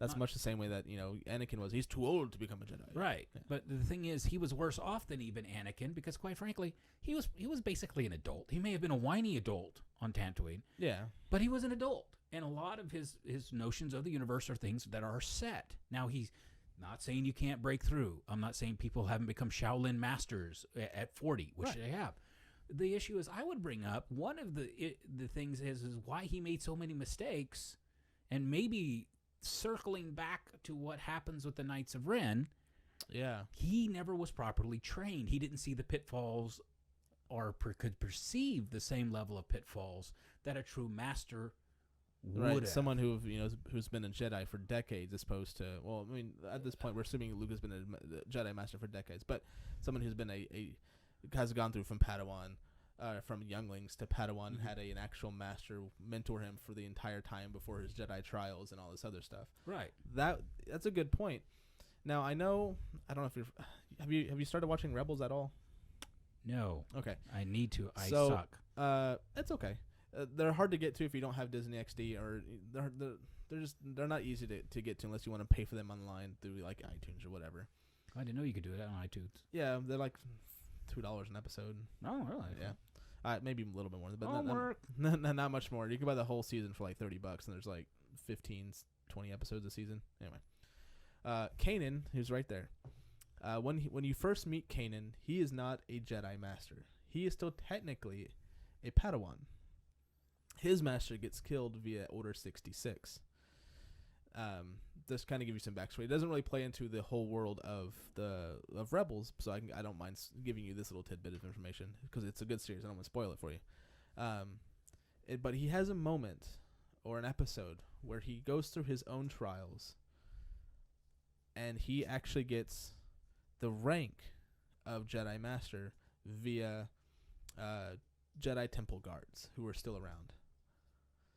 That's much the same way that Anakin was. He's too old to become a Jedi. Right, Yeah. but the thing is, he was worse off than even Anakin because, quite frankly, he was basically an adult. He may have been a whiny adult on Tatooine, Yeah. but he was an adult, and a lot of his notions of the universe are things that are set. Now, he's not saying you can't break through. I'm not saying people haven't become Shaolin masters at 40, which Right. they have. The issue is, I would bring up one of the things is why he made so many mistakes, and maybe circling back to what happens with the Knights of Ren. Yeah. He never was properly trained. He didn't see the pitfalls or could perceive the same level of pitfalls that a true master would Right. have. Someone who's been a Jedi for decades, as opposed to at this point we're assuming Luke has been a Jedi master for decades, but someone who's been has gone through from Padawan from younglings to Padawan, and had an actual master mentor him for the entire time before his Jedi trials and all this other stuff. Right. That's a good point. Now I don't know if have you started watching Rebels at all? No. Okay. I need to. I suck. It's okay. They're hard to get to if you don't have Disney XD, or they're not easy to get to unless you want to pay for them online through like iTunes or whatever. I didn't know you could do it on iTunes. Yeah, they're like $2 an episode. Oh, really? Yeah. Maybe a little bit more, but not much more. You can buy the whole season for like $30, and there's like 15, 20 episodes a season. Anyway, Kanan, who's right there. When you first meet Kanan, he is not a Jedi Master. He is still technically a Padawan. His master gets killed via Order 66. Just kind of give you some backstory. It doesn't really play into the whole world of Rebels, so I don't mind giving you this little tidbit of information because it's a good series. I don't want to spoil it for you. But he has a moment or an episode where he goes through his own trials, and he actually gets the rank of Jedi Master via Jedi Temple guards who were still around.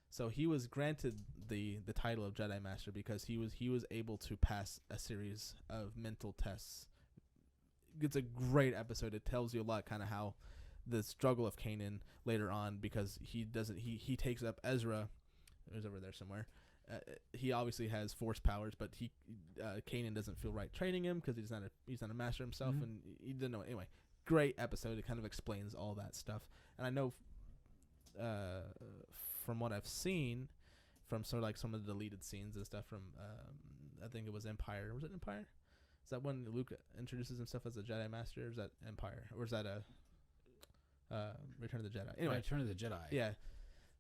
So he was granted the title of Jedi Master because he was able to pass a series of mental tests. It's a great episode. It tells you a lot, kind of how the struggle of Kanan later on, because he takes up Ezra. Who's over there somewhere. He obviously has force powers, but Kanan doesn't feel right training him because he's not a master himself, and he didn't know. Anyway, great episode. It kind of explains all that stuff, and I know. From what I've seen, from some of the deleted scenes and stuff from, I think it was Empire. Was it Empire? Is that when Luke introduces himself as a Jedi Master? Or is that Empire? Or is that Return of the Jedi? Anyway, Return of the Jedi. Yeah,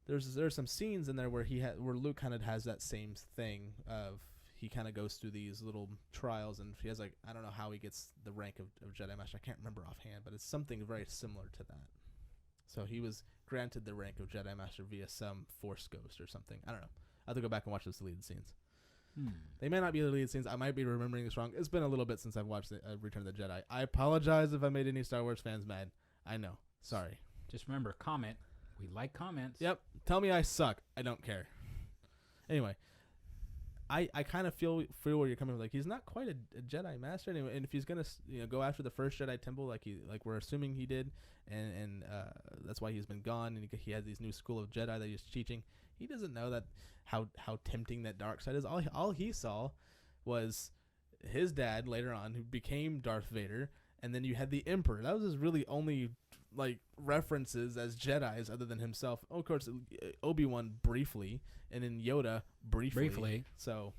there's some scenes in there where where Luke kind of has that same thing of he kind of goes through these little trials, and he has like, I don't know how he gets the rank of Jedi Master. I can't remember offhand, but it's something very similar to that. So he was granted the rank of Jedi Master via some Force Ghost or something. I don't know. I have to go back and watch those deleted scenes. They may not be the deleted scenes. I might be remembering this wrong. It's been a little bit since I've watched Return of the Jedi. I apologize if I made any Star Wars fans mad. I know. Sorry. Just remember, comment. We like comments. Yep. Tell me I suck. I don't care. Anyway, I kind of feel where you're coming from. Like, he's not quite a Jedi Master anyway, and if he's gonna go after the first Jedi Temple like we're assuming he did, and that's why he's been gone, and he has these new school of Jedi that he's teaching. He doesn't know that how tempting that dark side is. All he saw was his dad later on, who became Darth Vader, and then you had the Emperor. That was his really only like references as Jedis other than himself. Oh, of course, Obi-Wan briefly, and then Yoda briefly. So,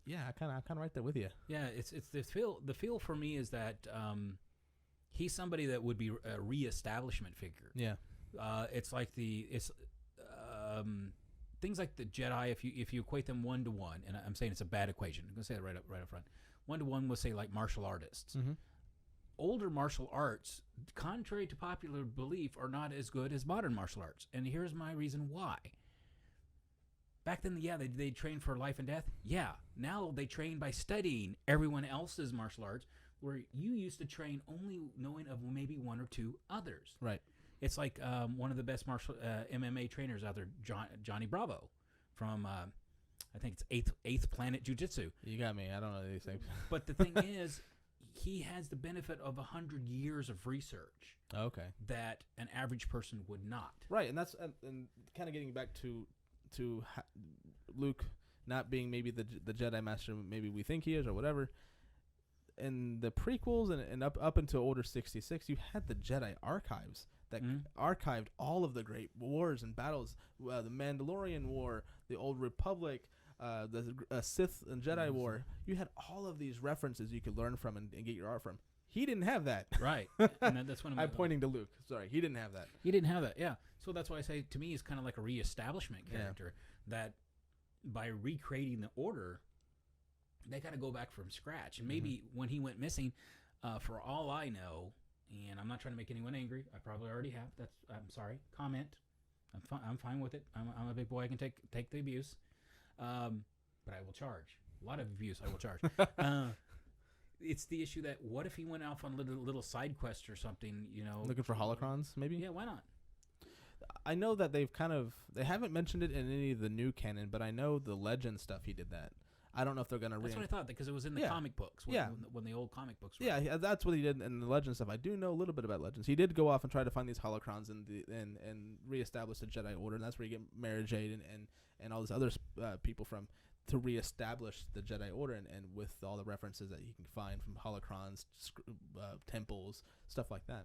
yeah, I kind of right there with you. Yeah, it's the feel. The feel for me is that he's somebody that would be a reestablishment figure. Yeah, it's like things like the Jedi. If you equate them 1-to-1, and I'm saying it's a bad equation. I'm gonna say it right up front. 1-to-1 was say like martial artists. Mm-hmm. Older martial arts, contrary to popular belief, are not as good as modern martial arts. And here's my reason why. Back then, yeah, they trained for life and death. Yeah, now they train by studying everyone else's martial arts, where you used to train only knowing of maybe one or two others. Right. It's like one of the best martial MMA trainers out there, Johnny Bravo, from I think it's Eighth Planet Jiu-Jitsu. You got me. I don't know these things. But the thing is, he has the benefit of 100 years of research. Okay. That an average person would not. Right, and that's and kind of getting back to Luke not being maybe the Jedi Master maybe we think he is or whatever. In the prequels and up until Order 66, you had the Jedi archives that archived all of the great wars and battles, the Mandalorian War, the Old Republic, the Sith and Jedi War. You had all of these references you could learn from and get your art from. He didn't have that. Right. And that's when I'm pointing to Luke. Sorry, he didn't have that. He didn't have that, yeah. So that's why I say, to me, he's kind of like a reestablishment character, that by recreating the Order, they got to go back from scratch. And maybe when he went missing, for all I know, and I'm not trying to make anyone angry, I probably already have. I'm sorry. Comment. I'm fine with it. I'm a big boy. I can take the abuse. But I will charge. A lot of abuse I will charge. It's the issue that what if he went off on a little side quest or something, looking for holocrons, maybe? Yeah, why not? I know that they haven't mentioned it in any of the new canon, but I know the Legend stuff he did that. I don't know if they're gonna. That's what I thought, because it was in the comic books. When the old comic books were. Yeah, that's what he did in the Legend stuff. I do know a little bit about Legends. He did go off and try to find these holocrons and reestablish the Jedi Order, and that's where you get Mara Jade and all these other people from to reestablish the Jedi Order, and with all the references that you can find from holocrons, temples, stuff like that.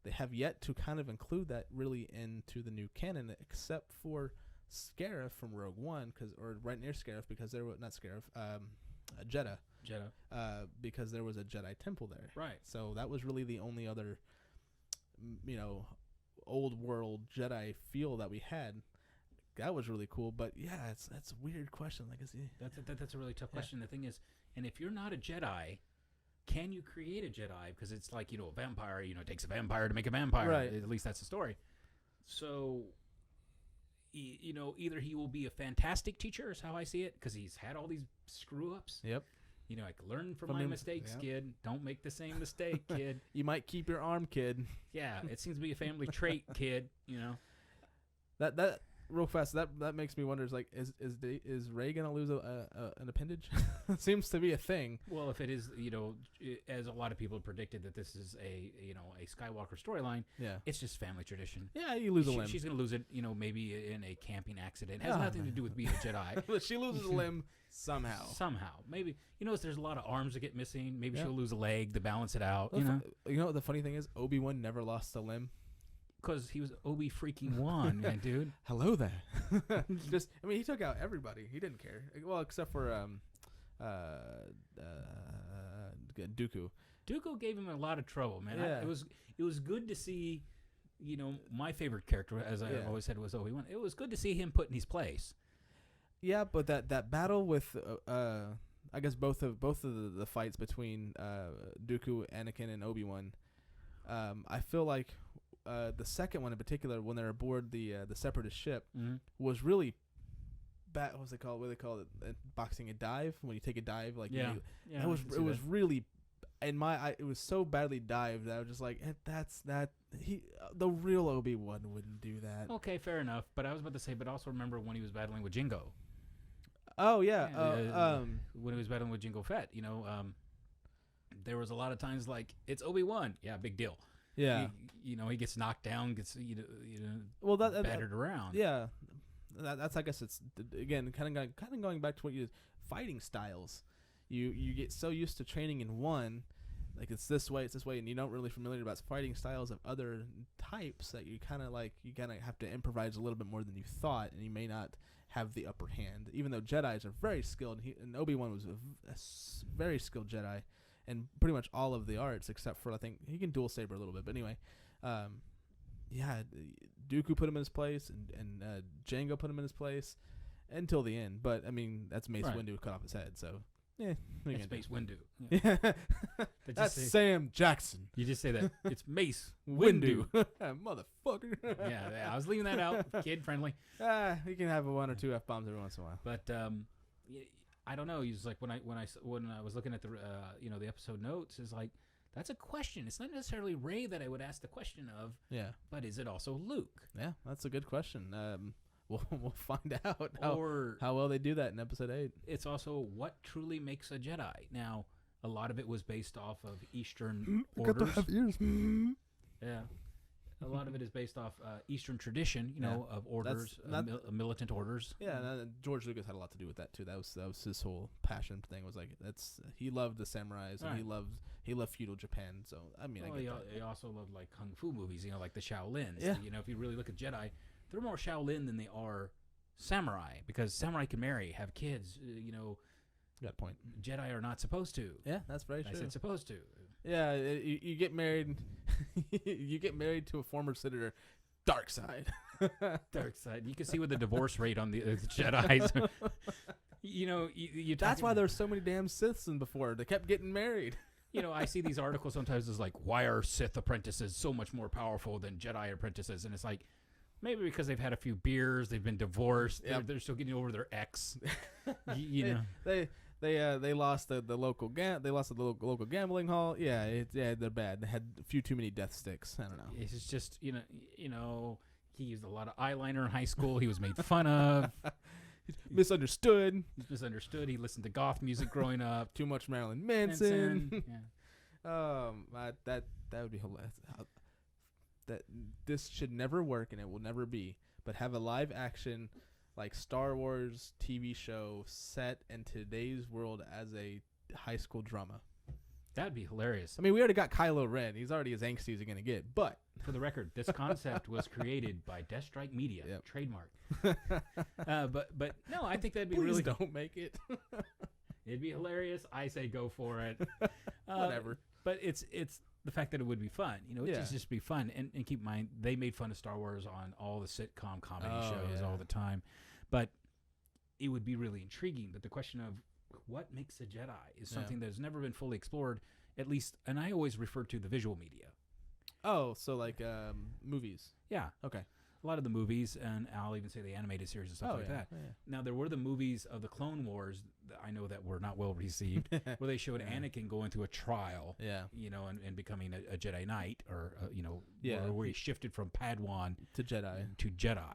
They have yet to kind of include that really into the new canon, except for Scarif from Rogue One, or right near Scarif, because there was not Scarif, Jeddah, because there was a Jedi temple there. Right. So that was really the only other, old world Jedi feel that we had. That was really cool. But yeah, that's a weird question. Like, that's a really tough question. The thing is, and if you're not a Jedi, can you create a Jedi? Because it's like, a vampire. It takes a vampire to make a vampire. Right. At least that's the story. So. Either he will be a fantastic teacher, is how I see it, because he's had all these screw ups. Yep. I can learn from my mistakes, kid. Don't make the same mistake, kid. You might keep your arm, kid. Yeah, it seems to be a family trait, kid. That real fast. That makes me wonder. Is Rey gonna lose an appendage? It seems to be a thing. Well, if it is, as a lot of people predicted that this is a Skywalker storyline. Yeah. It's just family tradition. Yeah, you lose a limb. She's gonna lose it, maybe in a camping accident. It has nothing to do with being a Jedi. But she loses a limb somehow. Maybe there's a lot of arms that get missing. Maybe she'll lose a leg to balance it out. You know what the funny thing is? Obi-Wan never lost a limb. Because he was Obi-freaking-Wan, man, dude. Hello there. He took out everybody. He didn't care. Well, except for Dooku. Dooku gave him a lot of trouble, man. Yeah. It was good to see, my favorite character, as I always said, was Obi-Wan. It was good to see him put in his place. Yeah, but that battle with I guess both of the fights between Dooku, Anakin, and Obi-Wan, I feel like the second one in particular, when they're aboard the Separatist ship, was really bad. What do they call it? Boxing a dive. When you take a dive, it was really, in my eye, it was so badly dived that I was just like, the real Obi-Wan wouldn't do that. Okay, fair enough. But I was about to say, but also remember when he was battling with Jingo. Oh yeah. When he was battling with Jingo Fett, there was a lot of times like, it's Obi-Wan. Yeah, big deal. Yeah. He gets knocked down, gets battered around. Yeah, that's I guess it's again kind of going back to what you fighting styles. You get so used to training in one, like it's this way, and you don't really familiar about fighting styles of other types that you kind of have to improvise a little bit more than you thought, and you may not have the upper hand. Even though Jedis are very skilled, and Obi-Wan was a very skilled Jedi. And pretty much all of the arts, except for I think he can dual saber a little bit. But anyway, Dooku put him in his place, and Jango put him in his place until the end. But I mean, that's Mace Windu cut off his head. So yeah, it's Mace Windu. Yeah. That's Sam Jackson. You just say that it's Mace Windu, motherfucker. yeah, I was leaving that out, kid friendly. You can have one or two F-bombs every once in a while. But I don't know. He's like when I was looking at the the episode notes, is like, that's a question. It's not necessarily Rey that I would ask the question of. Yeah. But is it also Luke? Yeah, that's a good question. We'll find out how well they do that in episode 8. It's also what truly makes a Jedi. Now, a lot of it was based off of Eastern orders. Got to have ears. Yeah. A lot of it is based off Eastern tradition, of orders, militant orders. Yeah, and George Lucas had a lot to do with that too. That was his whole passion thing. Was like he loved the samurais, and he loved feudal Japan. So I mean, he also loved like kung fu movies, like the Shaolins. Yeah. If you really look at Jedi, they're more Shaolin than they are samurai, because samurai can marry, have kids. That point. Jedi are not supposed to. Yeah, that's very true. I said supposed to. Yeah, you get married. You get married to a former senator. Dark side. Dark side. You can see with the divorce rate on the Jedis. That's why there's so many damn Siths in before. They kept getting married. I see these articles sometimes. It's like, why are Sith apprentices so much more powerful than Jedi apprentices? And it's like, maybe because they've had a few beers, they've been divorced, they're still getting over their ex. They lost the local local gambling hall. Yeah, they're bad. They had a few too many death sticks. I don't know. It's just he He used a lot of eyeliner in high school. He was made fun of. Misunderstood. He's misunderstood. He listened to goth music growing up. Too much Marilyn Manson. Yeah. That would be hilarious. That this should never work and it will never be. But have a live action like Star Wars TV show set in today's world as a high school drama. That'd be hilarious. I mean, we already got Kylo Ren. He's already as angsty as you're gonna get. But for the record, this concept was created by DeathStryke Media, trademark. But no, I think that'd be please really. Don't make it. It'd be hilarious. I say go for it. Whatever. But it's the fact that it would be fun. You know, it'd just be fun. And keep in mind, they made fun of Star Wars on all the sitcom comedy shows all the time. But it would be really intriguing. But the question of what makes a Jedi is something that has never been fully explored, at least. And I always refer to the visual media. Oh, so like movies. Yeah. Okay. A lot of the movies, and I'll even say the animated series and stuff like that. Yeah. Now, there were the movies of the Clone Wars that I know that were not well received, where they showed Anakin going through a trial, you know, and becoming a Jedi Knight, or, you know, or where he shifted from Padawan to Jedi.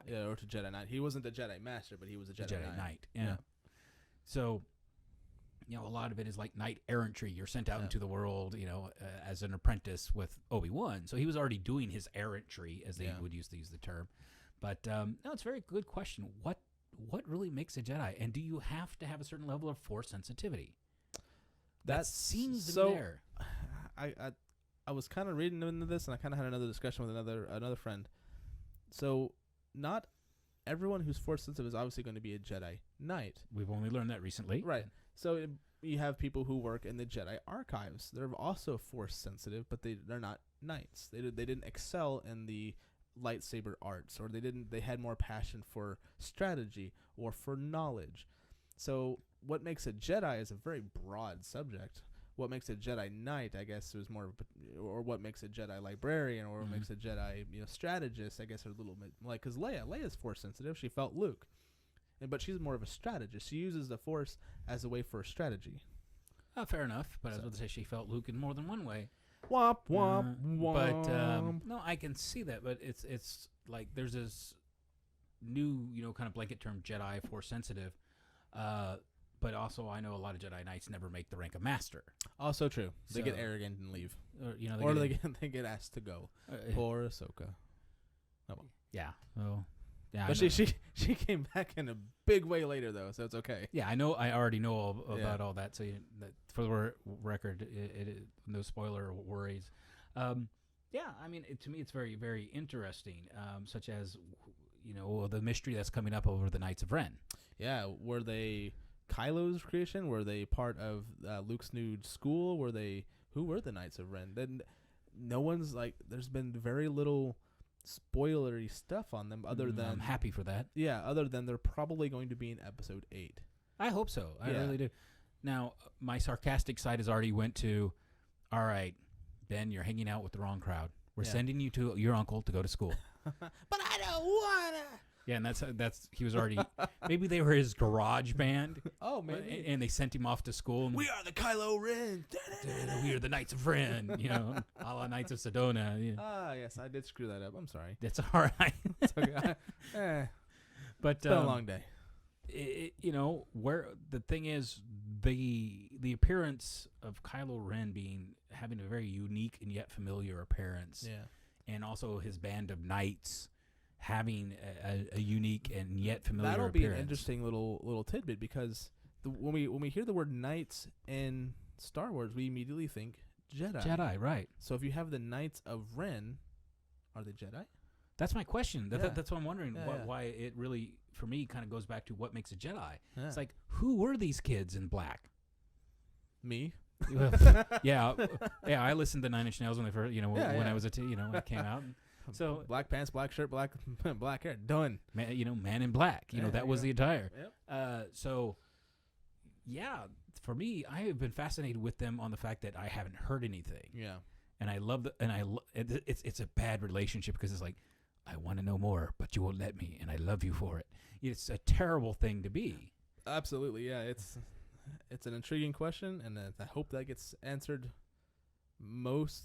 Yeah, or to Jedi Knight. He wasn't the Jedi Master, but he was a Jedi Knight. Yeah. So, you know, a lot of it is like knight errantry. You're sent out into the world, you know, as an apprentice with Obi-Wan. So he was already doing his errantry, as they would use the term. But no, it's a very good question. What really makes a Jedi? And do you have to have a certain level of Force sensitivity? That seems to be there. I was kind of reading into this, and I kind of had another discussion with another friend. So not everyone who's Force sensitive is obviously going to be a Jedi Knight. We've only learned that recently. Right. So you have people who work in the Jedi archives. They're also Force sensitive, but they're not Knights. They didn't excel in the lightsaber arts, or they had more passion for strategy or for knowledge. So what makes a Jedi is a very broad subject. What makes a Jedi Knight, I guess, is more, or what makes a Jedi librarian, or what makes a Jedi strategist, I guess, are a little bit like, because Leia's Force sensitive. She felt Luke. But she's more of a strategist. She uses the Force as a way for a strategy. Fair enough. But I was going to say she felt Luke in more than one way. Womp, womp, womp. But, no, I can see that. But it's like there's this new, kind of blanket term, Jedi, Force sensitive. But also I know a lot of Jedi Knights never make the rank of Master. Also true. They get arrogant and leave. Or they get asked to go. Poor Ahsoka. Oh, well. Yeah. Well... Yeah, but she came back in a big way later, though, so it's okay. Yeah, I know. I already know about all that. So for the record, it no spoiler worries. Yeah, I mean, to me, it's very, very interesting. Such as, the mystery that's coming up over the Knights of Ren. Yeah, were they Kylo's creation? Were they part of Luke's new school? Who were the Knights of Ren? Then no one's there's been very little spoilery stuff on them other than I'm happy for that. Yeah, other than they're probably going to be in episode 8. I hope so. I really do. Now, my sarcastic side has already went to, all right, Ben, you're hanging out with the wrong crowd. We're sending you to your uncle to go to school. But I don't wanna. Yeah, and that's he was already maybe they were his garage band. Oh, maybe. And they sent him off to school. And we are the Kylo Ren. We are the Knights of Ren, a la Knights of Sedona. Ah, yes, I did screw that up. I'm sorry. That's all right. It's okay. But it's been a long day. Where the thing is, the appearance of Kylo Ren having a very unique and yet familiar appearance. Yeah. And also his band of knights having a unique and yet familiar That'll appearance. Be an interesting little tidbit, because when we hear the word knights in Star Wars, we immediately think Jedi. Jedi, right. So if you have the Knights of Ren, are they Jedi? That's my question. That's what I'm wondering. Why it really, for me, kind of goes back to what makes a Jedi. Yeah. It's like, who were these kids in black? Me. Yeah. I listened to Nine Inch Nails when they first, when I was a when it came out. So black pants, black shirt, black hair, done. Man in Black. That was the attire. Yep. So, yeah, for me, I have been fascinated with them on the fact that I haven't heard anything. Yeah. And I love it's a bad relationship, because it's like, I want to know more, but you won't let me, and I love you for it. It's a terrible thing to be. Absolutely, yeah. It's an intriguing question, and I hope that gets answered most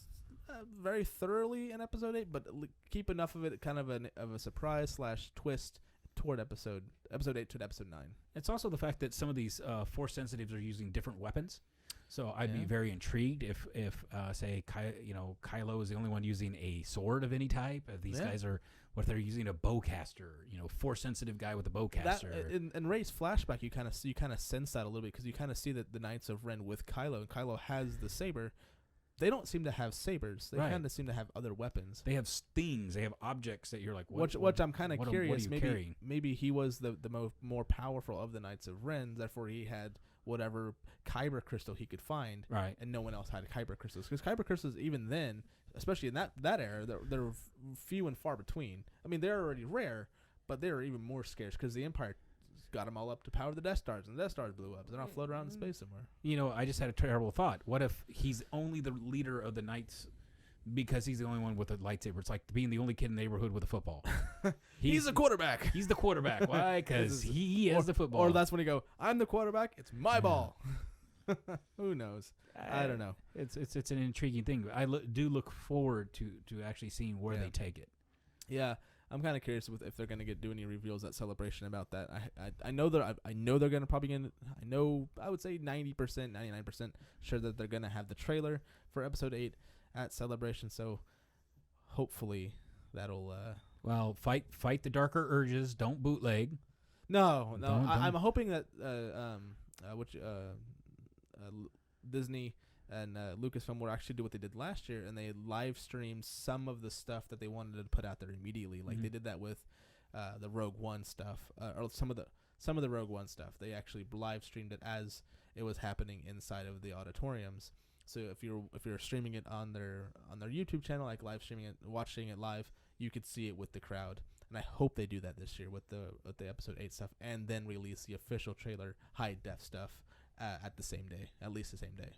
very thoroughly in episode 8, but keep enough of it kind of a surprise / twist toward episode 8 to episode 9. It's also the fact that some of these force sensitives are using different weapons. So I'd be very intrigued if say Kylo is the only one using a sword of any type. These guys are, what if they're using a bowcaster, force sensitive guy with a bowcaster. In Rey's flashback, you kind of sense that a little bit, because you kind of see that the Knights of Ren with Kylo, and Kylo has the saber. They don't seem to have sabers. They kind of seem to have other weapons. They have things. They have objects that you're like, which I'm kind of curious. Maybe he was the more powerful of the Knights of Ren. Therefore, he had whatever kyber crystal he could find, right? And no one else had kyber crystals, because kyber crystals, even then, especially in that era, they're few and far between. I mean, they're already rare, but they're even more scarce because the Empire got them all up to power the Death Stars, and the Death Stars blew up. They're not floating around in space somewhere. I just had a terrible thought. What if he's only the leader of the Knights because he's the only one with a lightsaber? It's like being the only kid in the neighborhood with a football. He's the quarterback. He's the quarterback. Why? Because he has the football. Or that's when you go, I'm the quarterback. It's my ball. Who knows? I don't know. It's an intriguing thing. I do look forward to actually seeing where they take it. Yeah. I'm kind of curious if they're gonna do any reveals at Celebration about that. I know they're gonna probably I would say 90%, 99% sure that they're gonna have the trailer for Episode 8 at Celebration. So hopefully that'll fight the darker urges. Don't bootleg. No. I'm hoping that Disney and Lucasfilm will actually do what they did last year, and they live streamed some of the stuff that they wanted to put out there immediately. Like they did that with the Rogue One stuff, or some of the Rogue One stuff. They actually live streamed it as it was happening inside of the auditoriums. So if you're streaming it on their YouTube channel, like live streaming it, watching it live, you could see it with the crowd. And I hope they do that this year with the Episode 8 stuff, and then release the official trailer high def stuff at the same day, at least the same day.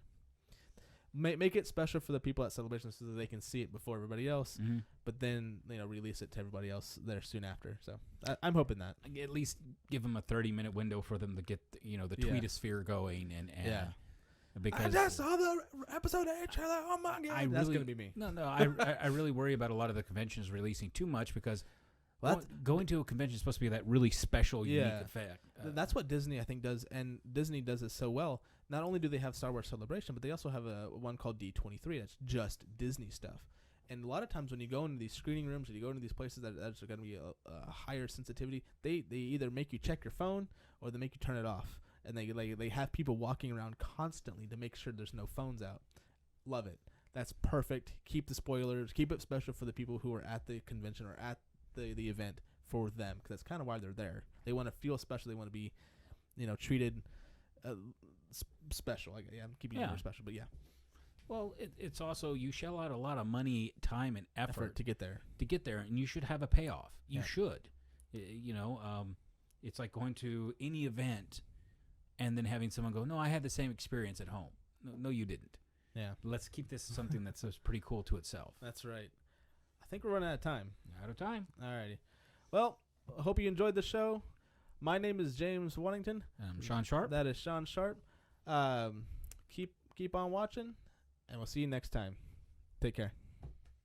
Make it special for the people at Celebration so that they can see it before everybody else, but then release it to everybody else there soon after. So I'm hoping that at least give them a 30-minute window for them to get the tweetosphere going and because I just saw the Episode 8 trailer. Oh my god, that's gonna be me. No, I really worry about a lot of the conventions releasing too much, because going to a convention is supposed to be that really special, unique effect. That's what Disney, I think, does, and Disney does it so well. Not only do they have Star Wars Celebration, but they also have one called D23 that's just Disney stuff. And a lot of times when you go into these screening rooms, or you go into these places that's going to be a higher sensitivity, they either make you check your phone or they make you turn it off. And they have people walking around constantly to make sure there's no phones out. Love it. That's perfect. Keep the spoilers. Keep it special for the people who are at the convention or at the event for them, because that's kind of why they're there. They want to feel special. They want to be, treated special. I'm keeping it more special, but yeah. Well, it's also, you shell out a lot of money, time, and effort to get there. And you should have a payoff. You should. It's like going to any event and then having someone go, no, I had the same experience at home. No, you didn't. Yeah. Let's keep this something that's pretty cool to itself. That's right. I think we're running out of time. Out of time. Alrighty. Well, I hope you enjoyed the show. My name is James Waddington. I'm Sean Sharp. That is Sean Sharp. Keep on watching, and we'll see you next time. Take care.